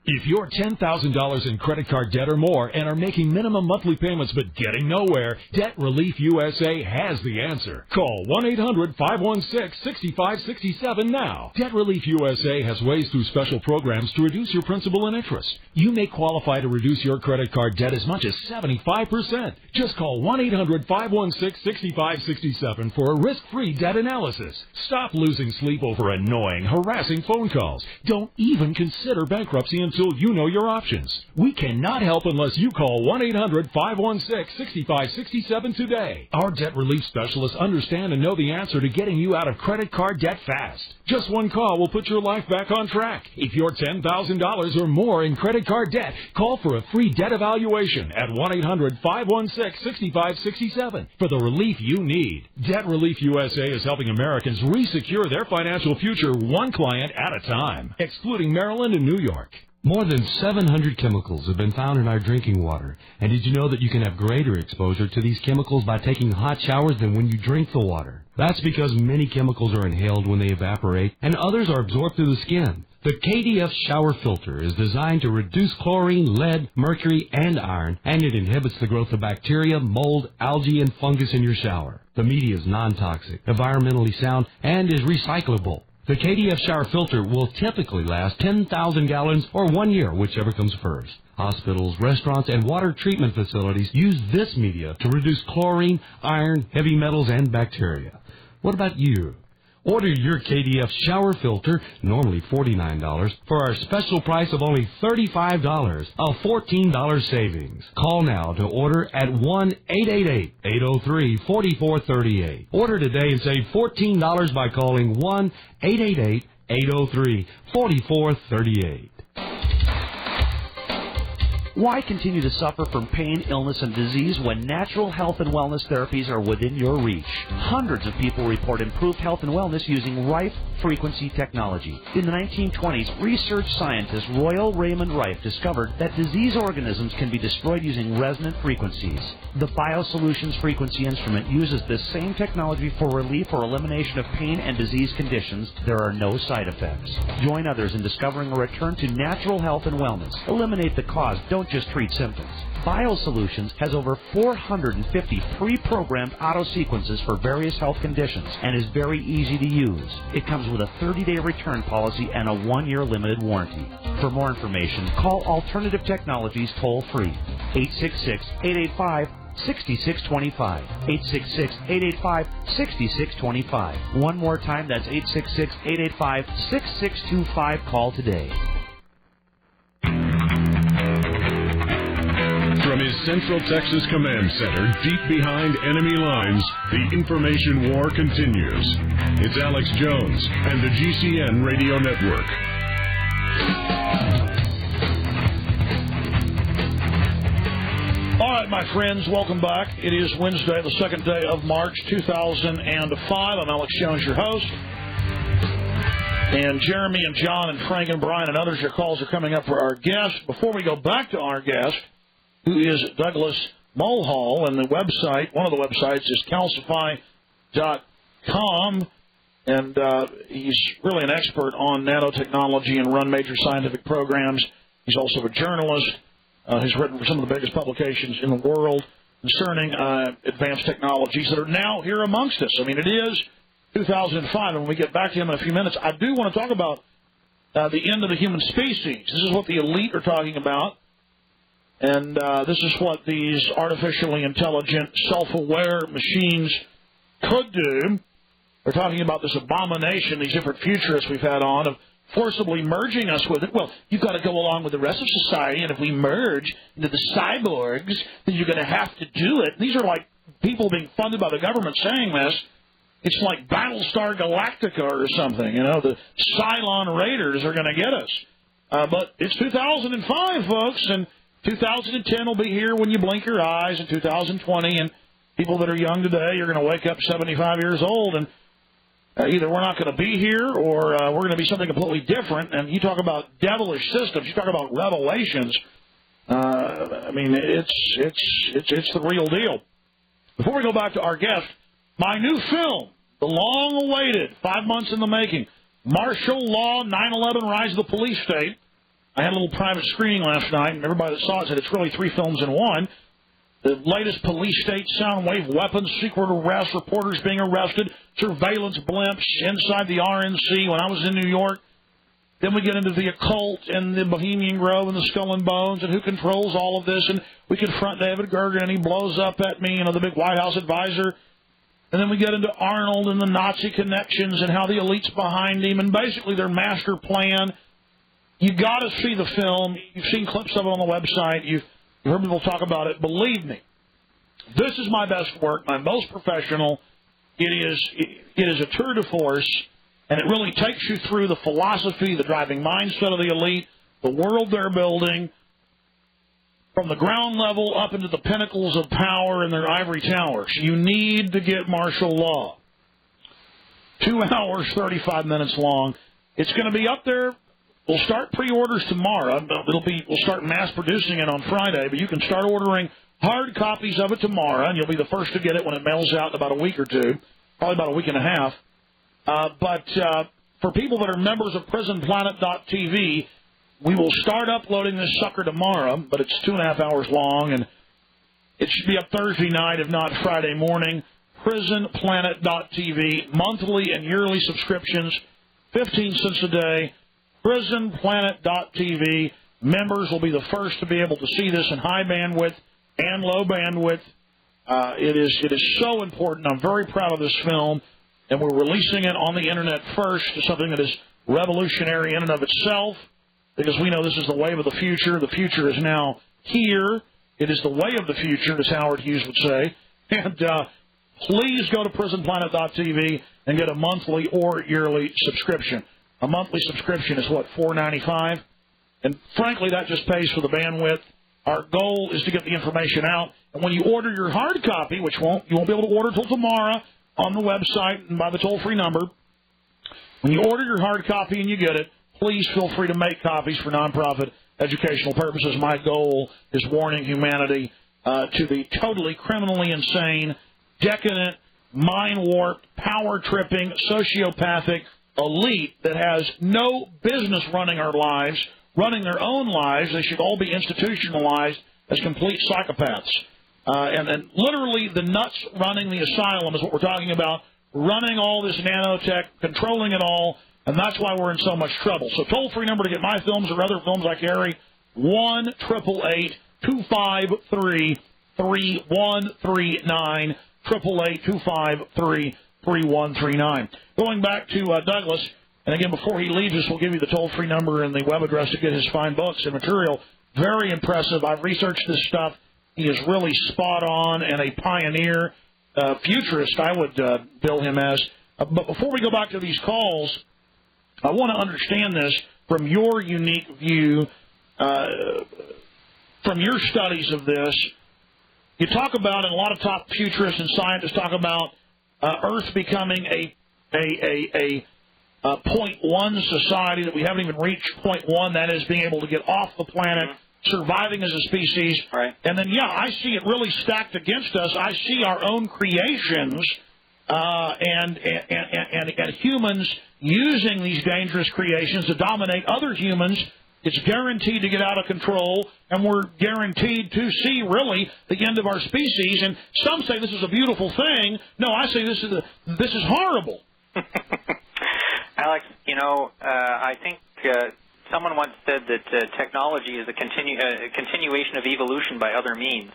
If you're $10,000 in credit card debt or more and are making minimum monthly payments but getting nowhere, Debt Relief USA has the answer. Call 1-800-516-6567 now. Debt Relief USA has ways through special programs to reduce your principal and interest. You may qualify to reduce your credit card debt as much as 75%. Just call 1-800-516-6567 for a risk-free debt analysis. Stop losing sleep over annoying, harassing phone calls. Don't even consider bankruptcy until you know your options. We cannot help unless you call 1-800-516-6567 today. Our debt relief specialists understand and know the answer to getting you out of credit card debt fast. Just one call will put your life back on track. If you're $10,000 or more in credit card debt, call for a free debt evaluation at 1-800-516-6567 for the relief you need. Debt Relief USA is helping Americans re-secure their financial future one client at a time, excluding Maryland and New York. More than 700 chemicals have been found in our drinking water. And did you know that you can have greater exposure to these chemicals by taking hot showers than when you drink the water? That's because many chemicals are inhaled when they evaporate, and others are absorbed through the skin. The KDF shower filter is designed to reduce chlorine, lead, mercury, and iron, and it inhibits the growth of bacteria, mold, algae, and fungus in your shower. The media is non-toxic, environmentally sound, and is recyclable. The KDF shower filter will typically last 10,000 gallons or 1 year, whichever comes first. Hospitals, restaurants, and water treatment facilities use this media to reduce chlorine, iron, heavy metals, and bacteria. What about you? Order your KDF shower filter, normally $49, for our special price of only $35, a $14 savings. Call now to order at 1-888-803-4438. Order today and save $14 by calling 1-888-803-4438. Why continue to suffer from pain, illness, and disease when natural health and wellness therapies are within your reach? Hundreds of people report improved health and wellness using Rife frequency technology. In the 1920s, research scientist Royal Raymond Rife discovered that disease organisms can be destroyed using resonant frequencies. The BioSolutions frequency instrument uses this same technology for relief or elimination of pain and disease conditions. There are no side effects. Join others in discovering a return to natural health and wellness. Eliminate the cause. Don't just treat symptoms. BioSolutions has over 450 pre-programmed auto sequences for various health conditions and is very easy to use. It comes with a 30-day return policy and a 1-year limited warranty. For more information, call Alternative Technologies toll-free, 866-885-6625. 866-885-6625. One more time, that's 866-885-6625. Call today. From his Central Texas Command Center, deep behind enemy lines, the information war continues. It's Alex Jones and the GCN Radio Network. All right, my friends, welcome back. It is Wednesday, the second day of March 2005. I'm Alex Jones, your host. And Jeremy and John and Frank and Brian and others, your calls are coming up for our guest. Before we go back to our guest, who is Douglas Mulhall, and the website, one of the websites is calcify.com, and he's really an expert on nanotechnology and run major scientific programs. He's also a journalist. He's written for some of the biggest publications in the world concerning advanced technologies that are now here amongst us. I mean, it is 2005, and when we get back to him in a few minutes, I do want to talk about the end of the human species. This is what the elite are talking about. And this is what these artificially intelligent, self-aware machines could do. They're talking about this abomination, these different futurists we've had on, of forcibly merging us with it. Well, you've got to go along with the rest of society, and if we merge into the cyborgs, then you're going to have to do it. These are like people being funded by the government saying this. It's like Battlestar Galactica or something. You know, the Cylon Raiders are going to get us. But it's 2005, folks, and 2010 will be here when you blink your eyes, in 2020, and people that are young today are going to wake up 75 years old, and either we're not going to be here or we're going to be something completely different. And you talk about devilish systems, you talk about revelations. I mean, it's the real deal. Before we go back to our guest, my new film, the long-awaited, 5 months in the making, Martial Law, 9/11, Rise of the Police State. I had a little private screening last night, and everybody that saw it said it's really 3 films in one. The latest police state, sound wave weapons, secret arrests, reporters being arrested, surveillance blimps inside the RNC when I was in New York. Then we get into the occult and the Bohemian Grove and the Skull and Bones and who controls all of this. And we confront David Gergen, and he blows up at me, you know, the big White House advisor. And then we get into Arnold and the Nazi connections and how the elite's behind him and basically their master plan. You got to see the film. You've seen clips of it on the website. You've heard people talk about it. Believe me, this is my best work, my most professional. It is a tour de force, and it really takes you through the philosophy, the driving mindset of the elite, the world they're building, from the ground level up into the pinnacles of power in their ivory towers. You need to get Martial Law. 2 hours, 35 minutes long. It's going to be up there. We'll start pre-orders tomorrow. We'll start mass producing it on Friday, but you can start ordering hard copies of it tomorrow, and you'll be the first to get it when it mails out in about a week or two, probably about a week and a half. But for people that are members of PrisonPlanet.tv, we will start uploading this sucker tomorrow, but it's 2.5 hours long, and it should be up Thursday night, if not Friday morning. PrisonPlanet.tv, monthly and yearly subscriptions, 15 cents a day. PrisonPlanet.tv. Members will be the first to be able to see this in high bandwidth and low bandwidth. It is so important. I'm very proud of this film, and we're releasing it on the Internet first. It's something that is revolutionary in and of itself, because we know this is the wave of the future. The future is now here. It is the way of the future, as Howard Hughes would say. And please go to PrisonPlanet.tv and get a monthly or yearly subscription. A monthly subscription is, what, $4.95? And frankly, that just pays for the bandwidth. Our goal is to get the information out. And when you order your hard copy, which you won't be able to order until tomorrow on the website and by the toll-free number, when you order your hard copy and you get it, please feel free to make copies for nonprofit educational purposes. My goal is warning humanity to the totally criminally insane, decadent, mind-warped, power-tripping, sociopathic elite that has no business running our lives, running their own lives. They should all be institutionalized as complete psychopaths. And literally the nuts running the asylum is what we're talking about, running all this nanotech, controlling it all, and that's why we're in so much trouble. So toll-free number to get my films or other films I carry, 1-888-253-3139, 888-253-3139. Going back to Douglas, and again, before he leaves us, we'll give you the toll-free number and the web address to get his fine books and material. Very impressive. I've researched this stuff. He is really spot on and a pioneer, futurist, I would bill him as. But before we go back to these calls, I want to understand this from your unique view, from your studies of this. You talk about, and a lot of top futurists and scientists talk about Earth becoming a point one society, that we haven't even reached point one, that is being able to get off the planet, surviving as a species. Right. And then, yeah, I see it really stacked against us. I see our own creations and humans using these dangerous creations to dominate other humans. It's guaranteed to get out of control, and we're guaranteed to see, really, the end of our species. And some say this is a beautiful thing. No, I say this is horrible. Alex, I think someone once said that technology is a continuation of evolution by other means.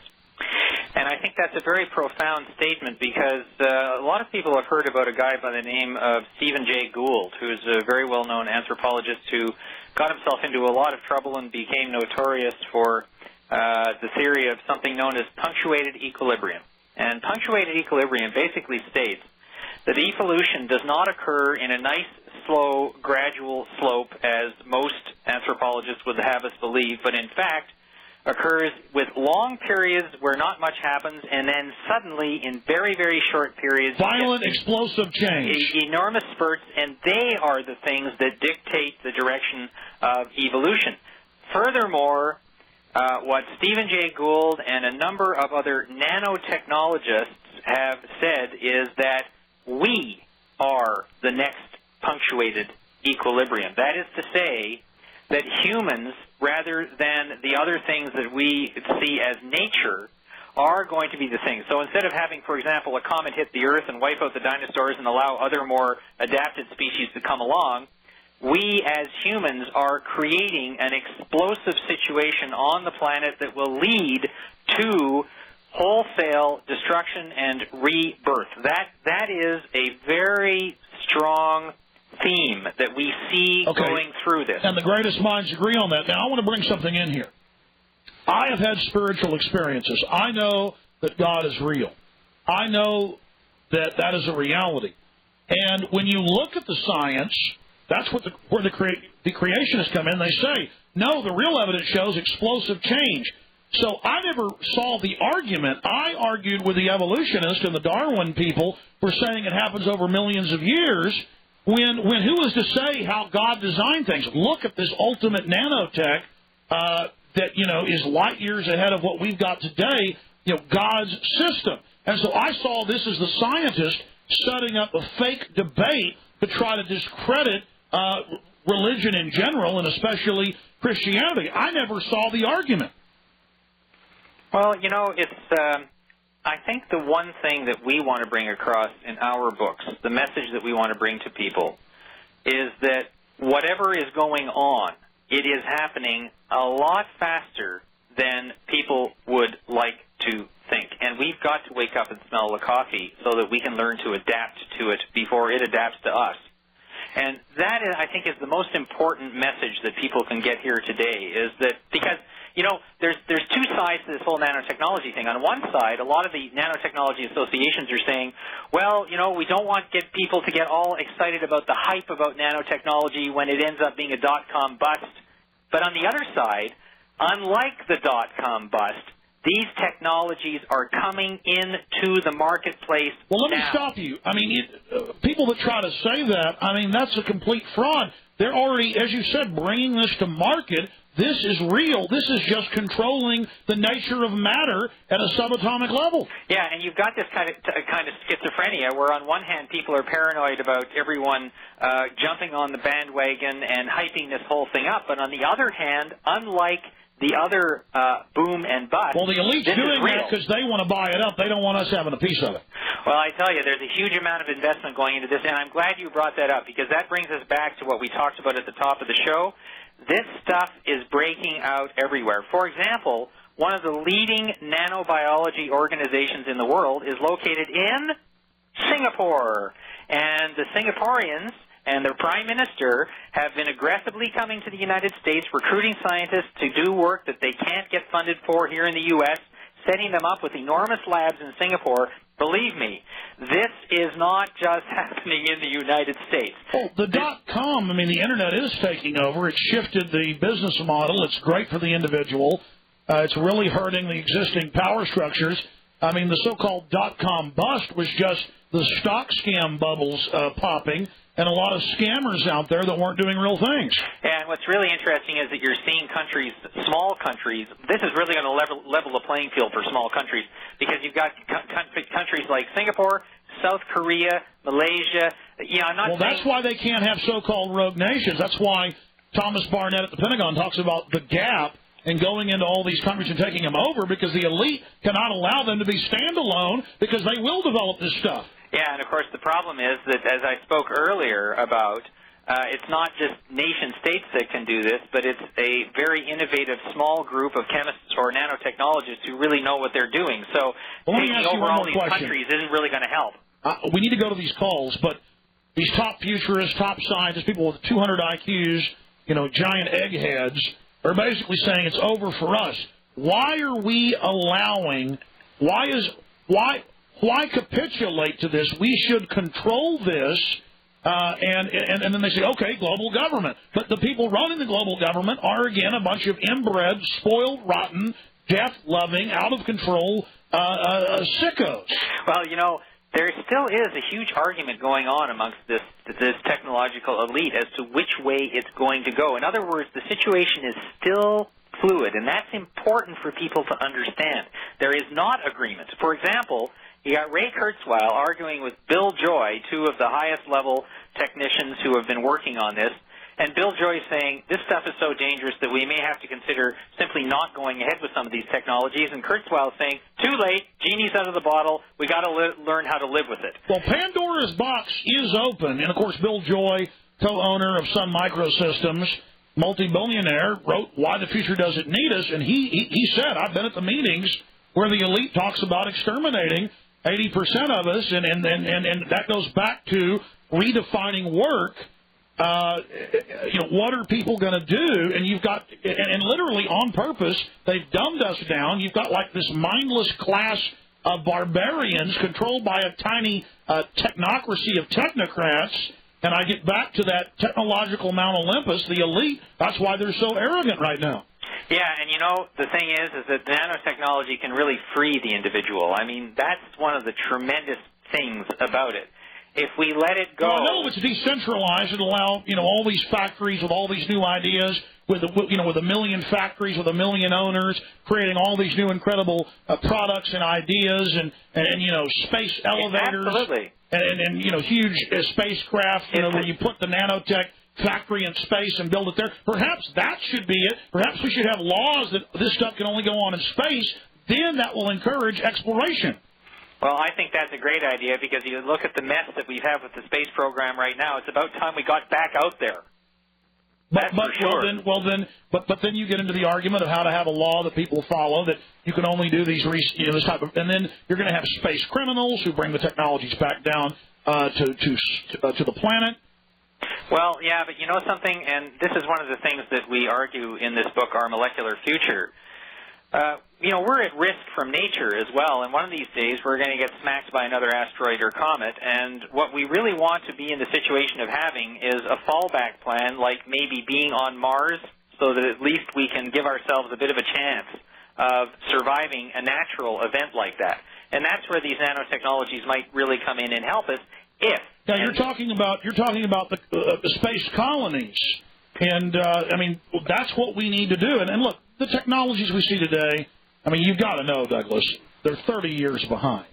And I think that's a very profound statement because a lot of people have heard about a guy by the name of Stephen Jay Gould, who's a very well-known anthropologist who got himself into a lot of trouble and became notorious for the theory of something known as punctuated equilibrium. And punctuated equilibrium basically states that evolution does not occur in a nice, slow, gradual slope as most anthropologists would have us believe, but in fact occurs with long periods where not much happens, and then suddenly in very, very short periods, violent, explosive change, enormous spurts, and they are the things that dictate the direction of evolution. Furthermore, what Stephen Jay Gould and a number of other nanotechnologists have said is that we are the next punctuated equilibrium. That is to say that humans, rather than the other things that we see as nature, are going to be the things. So instead of having, for example, a comet hit the Earth and wipe out the dinosaurs and allow other more adapted species to come along, we as humans are creating an explosive situation on the planet that will lead to wholesale destruction and rebirth. That is a very strong theme that we see going through this. And the greatest minds agree on that. Now, I want to bring something in here. I have had spiritual experiences. I know that God is real. I know that that is a reality. And when you look at the science, that's what where the creationists come in. They say, no, the real evidence shows explosive change. So I never saw the argument. I argued with the evolutionists and the Darwin people for saying it happens over millions of years. When who is to say how God designed things? Look at this ultimate nanotech that is light years ahead of what we've got today. God's system. And so I saw this as the scientist setting up a fake debate to try to discredit religion in general and especially Christianity. I never saw the argument. Well, it's. I think the one thing that we want to bring across in our books, the message that we want to bring to people, is that whatever is going on, it is happening a lot faster than people would like to think. And we've got to wake up and smell the coffee so that we can learn to adapt to it before it adapts to us. And that, I think, is the most important message that people can get here today, is that because there's two sides to this whole nanotechnology thing. On one side, a lot of the nanotechnology associations are saying, well, we don't want people to get all excited about the hype about nanotechnology when it ends up being a dot-com bust. But on the other side, unlike the dot-com bust, these technologies are coming into the marketplace Well, let me stop you. I mean, people that try to say that, that's a complete fraud. They're already, as you said, bringing this to market. This is real. This is just controlling the nature of matter at a subatomic level. Yeah, and you've got this kind of schizophrenia where on one hand people are paranoid about everyone jumping on the bandwagon and hyping this whole thing up, but on the other hand, unlike the other boom and bust, well, the elite's doing that because they want to buy it up. They don't want us having a piece of it. Well, I tell you, there's a huge amount of investment going into this, and I'm glad you brought that up because that brings us back to what we talked about at the top of the show. This stuff is breaking out everywhere. For example, one of the leading nanobiology organizations in the world is located in Singapore. And the Singaporeans and their prime minister have been aggressively coming to the United States, recruiting scientists to do work that they can't get funded for here in the U.S., setting them up with enormous labs in Singapore. Believe me, this is not just happening in the United States. Well, the .com, the Internet is taking over. It's shifted the business model. It's great for the individual. It's really hurting the existing power structures. The so-called .com bust was just the stock scam bubbles popping and a lot of scammers out there that weren't doing real things. And what's really interesting is that you're seeing countries, small countries, this is really going to level the playing field for small countries because you've got countries like Singapore, South Korea, Malaysia. That's why they can't have so-called rogue nations. That's why Thomas Barnett at the Pentagon talks about the gap and going into all these countries and taking them over because the elite cannot allow them to be standalone because they will develop this stuff. Yeah, and of course the problem is that, as I spoke earlier about, It's not just nation states that can do this, but it's a very innovative small group of chemists or nanotechnologists who really know what they're doing. So taking over all these countries isn't really going to help. We need to go to these calls, but these top futurists, top scientists, people with 200 IQs, giant eggheads, are basically saying it's over for us. Why are we allowing? Why capitulate to this? We should control this. And then they say, okay, global government. But the people running the global government are, again, a bunch of inbred, spoiled, rotten, death-loving, out-of-control sickos. Well, there still is a huge argument going on amongst this technological elite as to which way it's going to go. In other words, the situation is still fluid, and that's important for people to understand. There is not agreement. For example, you got Ray Kurzweil arguing with Bill Joy, two of the highest-level technicians who have been working on this, and Bill Joy saying this stuff is so dangerous that we may have to consider simply not going ahead with some of these technologies, and Kurzweil saying, too late, genie's out of the bottle, we got to learn how to live with it. Well, Pandora's box is open, and of course Bill Joy, co-owner of Sun Microsystems, multi-billionaire, wrote Why the Future Doesn't Need Us, and he said, I've been at the meetings where the elite talks about exterminating 80% of us, and that goes back to redefining work. What are people going to do? And you've got, and literally on purpose, they've dumbed us down. You've got like this mindless class of barbarians controlled by a tiny technocracy of technocrats. And I get back to that technological Mount Olympus, the elite. That's why they're so arrogant right now. Yeah, and the thing is that nanotechnology can really free the individual. I mean, that's one of the tremendous things about it. If we let it go... Well, no, it's decentralized. It allow, all these factories with all these new ideas, with a million factories, with a million owners, creating all these new incredible products and ideas, and space elevators. Absolutely. And huge spacecraft, where you put the nanotech factory in space and build it there. Perhaps that should be it. Perhaps we should have laws that this stuff can only go on in space. Then that will encourage exploration. Well, I think that's a great idea because you look at the mess that we have with the space program right now. It's about time we got back out there. But then you get into the argument of how to have a law that people follow, that you can only do these this type of, and then you're going to have space criminals who bring the technologies back down to the planet. Well, yeah, but you know something, and this is one of the things that we argue in this book, Our Molecular Future. We're at risk from nature as well, and one of these days we're going to get smacked by another asteroid or comet, and what we really want to be in the situation of having is a fallback plan, like maybe being on Mars, so that at least we can give ourselves a bit of a chance of surviving a natural event like that. And that's where these nanotechnologies might really come in and help us if... Now, you're talking about the space colonies, and that's what we need to do. And look, the technologies we see today, you've got to know, Douglas, they're 30 years behind.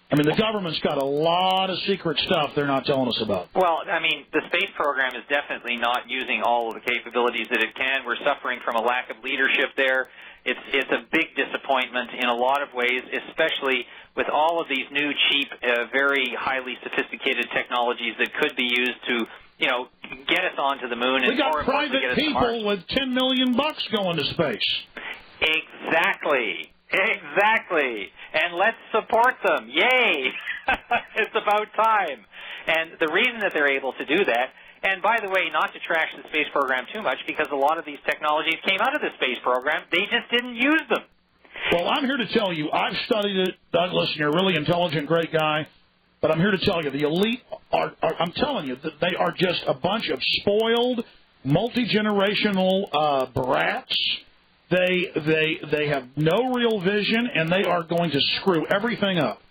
The government's got a lot of secret stuff they're not telling us about. Well, the space program is definitely not using all of the capabilities that it can. We're suffering from a lack of leadership there. It's a big disappointment in a lot of ways, especially with all of these new, cheap, very highly sophisticated technologies that could be used to, get us onto the moon. We got private people with $10 million going to space. Exactly. And let's support them. Yay! It's about time. And the reason that they're able to do that, and by the way, not to trash the space program too much, because a lot of these technologies came out of the space program, they just didn't use them. Well, I'm here to tell you, I've studied it, Douglas, and you're a really intelligent, great guy, but I'm here to tell you, the elite I'm telling you, that they are just a bunch of spoiled, multi-generational brats. They have no real vision, and they are going to screw everything up.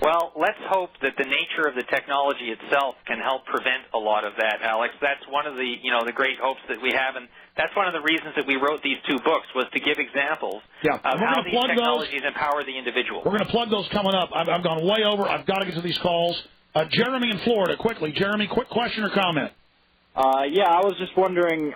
Well, let's hope that the nature of the technology itself can help prevent a lot of that, Alex. That's one of the the great hopes that we have, and that's one of the reasons that we wrote these two books, was to give examples of how these technologies empower the individual. We're going to plug those coming up. I've gone way over. I've got to get to these calls. Jeremy in Florida, quickly. Jeremy, quick question or comment? Yeah, I was just wondering,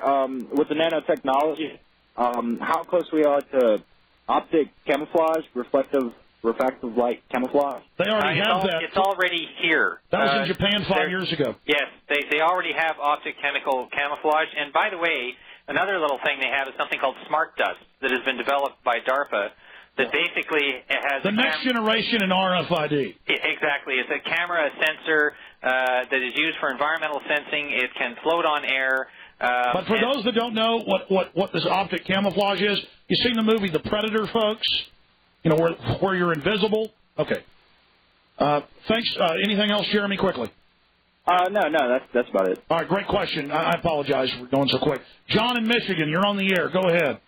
with the nanotechnology, how close we are to optic camouflage, reflective refractive light camouflage? They already have that. It's already here. That was in Japan 5 years ago. Yes, they already have optic chemical camouflage. And by the way, another little thing they have is something called smart dust that has been developed by DARPA that basically has the next generation in RFID. Exactly. It's a camera, a sensor that is used for environmental sensing. It can float on air. But for those that don't know what this optic camouflage is, you seen the movie The Predator, folks? You know, where you're invisible? Okay. Thanks. Anything else, Jeremy, quickly? No, that's about it. All right, great question. I apologize for going so quick. John in Michigan, you're on the air. Go ahead.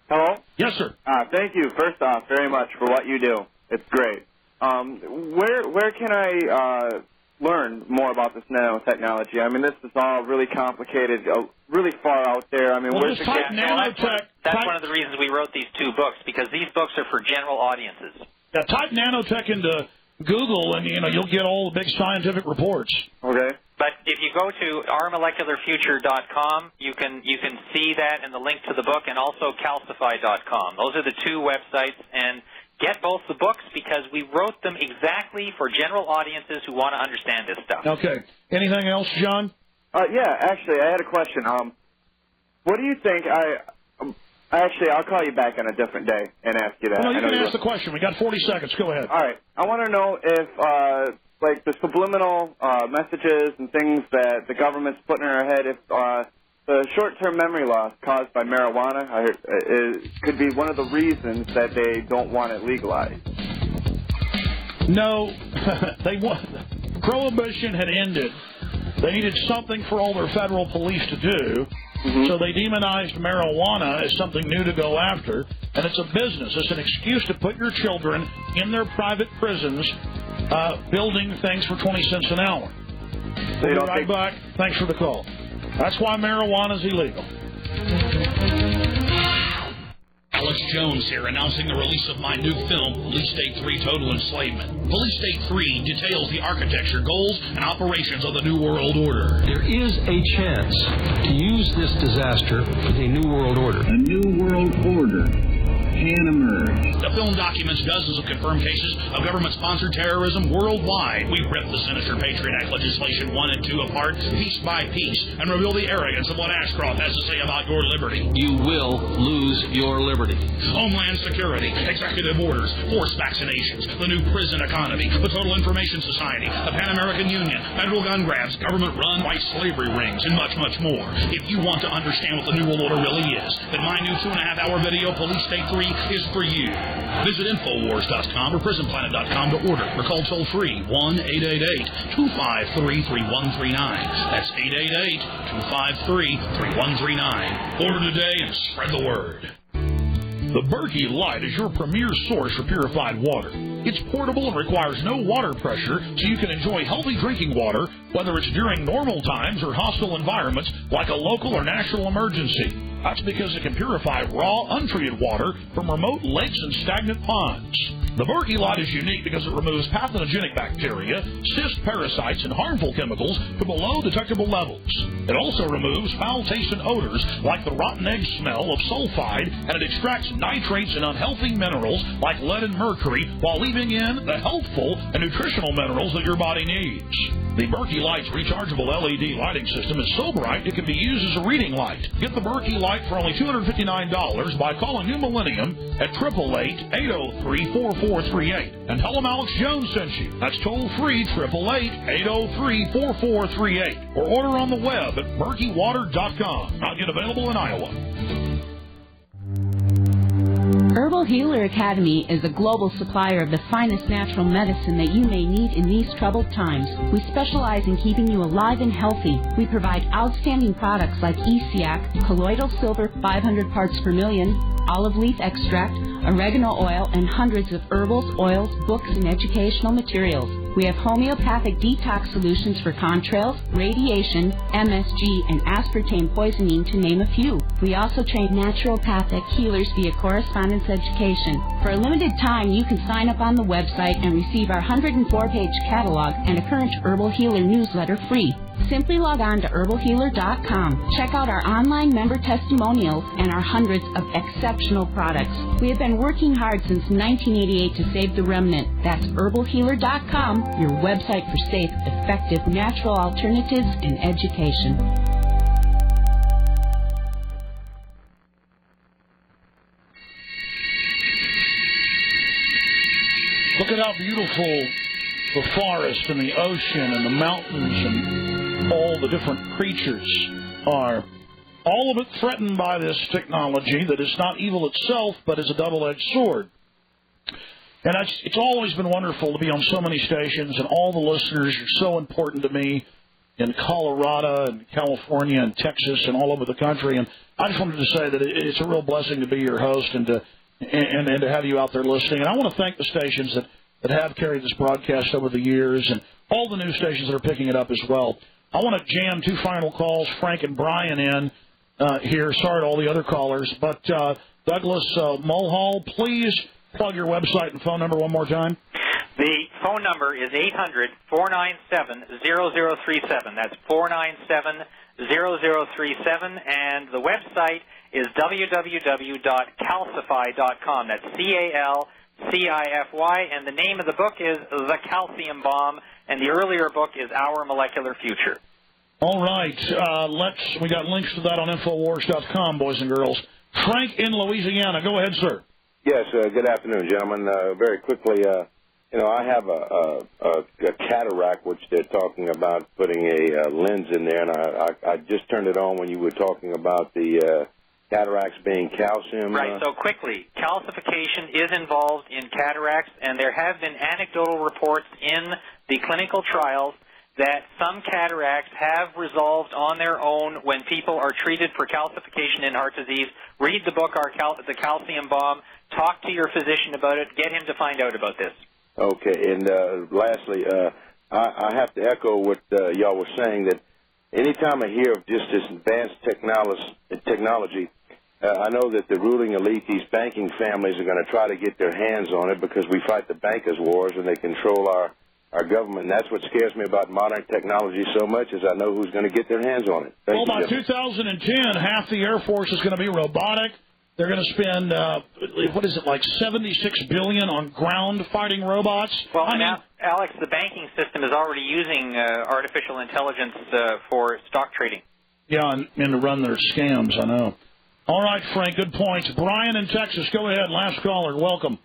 Hello? Yes, sir. Thank you, first off, very much for what you do. It's great. Where can I learn more about this nanotechnology? I mean, this is all really complicated, really far out there. I mean, where's the nanotech? That's one of the reasons we wrote these two books, because these books are for general audiences. Yeah, type nanotech into Google, and you'll get all the big scientific reports. Okay. But if you go to ourmolecularfuture.com, you can see that and the link to the book, and also calcify.com. Those are the two websites, and get both the books because we wrote them exactly for general audiences who want to understand this stuff. Okay. Anything else, John? Yeah, actually, I had a question. What do you think Actually, I'll call you back on a different day and ask you that. No, you can ask the question. We got 40 seconds. Go ahead. All right. I want to know if, like, the subliminal messages and things that the government's putting in our head, if the short-term memory loss caused by marijuana could be one of the reasons that they don't want it legalized. No, Prohibition had ended. They needed something for all their federal police to do. So they demonized marijuana as something new to go after, and it's a business. It's an excuse to put your children in their private prisons building things for 20 cents an hour. We'll be right back. Thanks for the call. That's why marijuana is illegal. Alex Jones here, announcing the release of my new film, Police State 3 Total Enslavement. Police State 3 details the architecture, goals, and operations of the New World Order. There is a chance to use this disaster as a New World Order. A New World Order can emerge. The film documents dozens of confirmed cases of government-sponsored terrorism worldwide. We rip the sinister Patriot Act legislation 1 and 2 apart, piece by piece, and reveal the arrogance of what Ashcroft has to say about your liberty. You will lose your liberty. Homeland Security, executive orders, forced vaccinations, the new prison economy, the Total Information Society, the Pan American Union, federal gun grabs, government-run white slavery rings, and much, much more. If you want to understand what the New World Order really is, then my new 2.5-hour video, Police State 3, is for you. Visit Infowars.com or PrisonPlanet.com to order or call toll-free 1-888-253-3139. That's 888-253-3139. Order today and spread the word. The Berkey Light is your premier source for purified water. It's portable and requires no water pressure, so you can enjoy healthy drinking water, whether it's during normal times or hostile environments like a local or national emergency. That's because it can purify raw, untreated water from remote lakes and stagnant ponds. The Berkey Light is unique because it removes pathogenic bacteria, cyst parasites, and harmful chemicals to below detectable levels. It also removes foul taste and odors like the rotten egg smell of sulfide, and it extracts nitrates and unhealthy minerals like lead and mercury while leaving in the healthful and nutritional minerals that your body needs. The Berkey Light's rechargeable LED lighting system is so bright it can be used as a reading light. Get the Berkey Light for only $259 by calling New Millennium at 888-803-4438 and tell them Alex Jones sent you. That's toll-free 888-803-4438 or order on the web at berkeywater.com. Not yet available in Iowa. Herbal Healer Academy is a global supplier of the finest natural medicine that you may need in these troubled times. We specialize in keeping you alive and healthy. We provide outstanding products like ESIAC, colloidal silver 500 parts per million, olive leaf extract, oregano oil, and hundreds of herbals, oils, books, and educational materials. We have homeopathic detox solutions for contrails, radiation, MSG, and aspartame poisoning, to name a few. We also train naturopathic healers via correspondence education. For a limited time, you can sign up on the website and receive our 104-page catalog and a current Herbal Healer newsletter free. Simply log on to herbalhealer.com. Check out our online member testimonials and our hundreds of exceptional products. We have been working hard since 1988 to save the remnant. That's herbalhealer.com, your website for safe, effective, natural alternatives and education. Look at how beautiful the forest and the ocean and the mountains and all the different creatures are. All of it threatened by this technology that is not evil itself, but is a double-edged sword. And it's always been wonderful to be on so many stations, and all the listeners are so important to me in Colorado and California and Texas and all over the country. And I just wanted to say that it's a real blessing to be your host and to have you out there listening. And I want to thank the stations that have carried this broadcast over the years and all the new stations that are picking it up as well. I want to jam two final calls, Frank and Brian, in here. Sorry to all the other callers. But Douglas Mulhall, please plug your website and phone number one more time. The phone number is 800-497-0037. That's 497-0037. And the website is www.calcify.com. That's CALCIFY. And the name of the book is The Calcium Bomb. And the earlier book is Our Molecular Future. All right. We got links to that on Infowars.com, boys and girls. Frank in Louisiana. Go ahead, sir. Yes, good afternoon, gentlemen. Very quickly, I have a cataract, which they're talking about putting a lens in there, and I just turned it on when you were talking about the cataracts being calcium. Right, so quickly, calcification is involved in cataracts, and there have been anecdotal reports in the clinical trials that some cataracts have resolved on their own when people are treated for calcification in heart disease. Read the book, The Calcium Bomb. Talk to your physician about it. Get him to find out about this. Okay, and lastly, I have to echo what y'all were saying, that anytime I hear of just this advanced technology, I know that the ruling elite, these banking families, are going to try to get their hands on it because we fight the bankers' wars and they control our government. And that's what scares me about modern technology so much, is I know who's going to get their hands on it. Well, by 2010, half the Air Force is going to be robotic. They're going to spend, like $76 billion on ground fighting robots? Well, Alex, the banking system is already using artificial intelligence for stock trading. Yeah, and to run their scams, I know. All right, Frank, good points. Brian in Texas, go ahead. Last caller, welcome.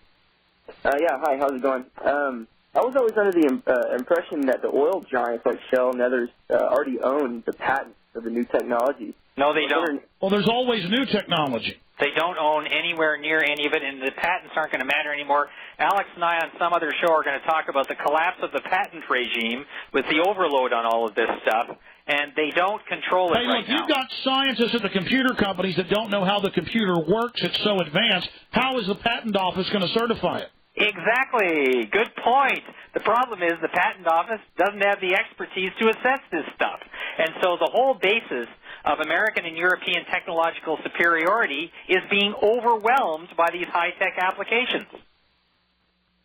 Yeah, hi, how's it going? I was always under the impression that the oil giants like Shell and others already own the patents of the new technology. No, they don't. Well, there's always new technology. They don't own anywhere near any of it, and the patents aren't going to matter anymore. Alex and I on some other show are going to talk about the collapse of the patent regime with the overload on all of this stuff, and they don't control it right now. You've got scientists at the computer companies that don't know how the computer works. It's so advanced. How is the patent office going to certify it? Exactly. Good point. The problem is the patent office doesn't have the expertise to assess this stuff. And so the whole basis of American and European technological superiority is being overwhelmed by these high-tech applications.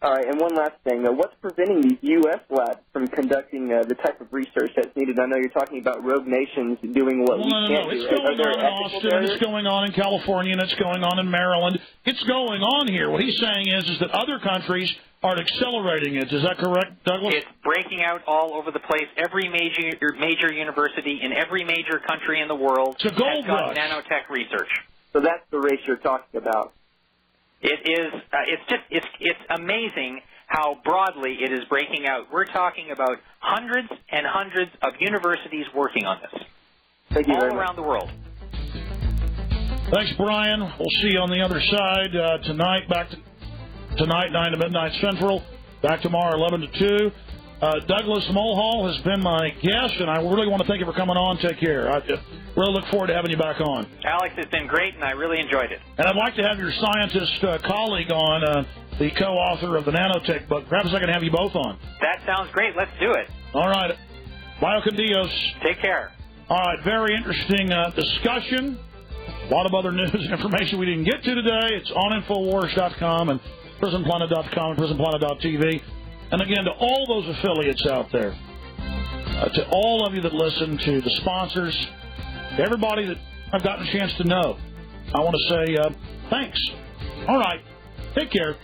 All right, and one last thing. What's preventing these U.S. labs from conducting the type of research that's needed? I know you're talking about rogue nations doing what we can't do. It's going on in Austin, and it's going on in California, and it's going on in Maryland. It's going on here. What he's saying is that other countries are accelerating it. Is that correct, Douglas? It's breaking out all over the place. Every major university in every major country in the world has got nanotech research. So that's the race you're talking about. It is. It's amazing how broadly it is breaking out. We're talking about hundreds and hundreds of universities working on this. Thank you all very around much. the world. Thanks, Brian. We'll see you on the other side tonight. Tonight, 9 to midnight Central. Back tomorrow, 11 to 2. Douglas Mulhall has been my guest, and I really want to thank you for coming on. Take care. I really look forward to having you back on. Alex, it's been great, and I really enjoyed it. And I'd like to have your scientist colleague on, the co-author of the nanotech book. Perhaps I can have you both on. That sounds great. Let's do it. All right. Bio con Dios. Take care. All right. Very interesting discussion. A lot of other news and information we didn't get to today. It's on Infowars.com and PrisonPlanet.com and PrisonPlanet.tv. And again, to all those affiliates out there, to all of you that listen, to the sponsors, to everybody that I've gotten a chance to know. I want to say thanks. All right. Take care.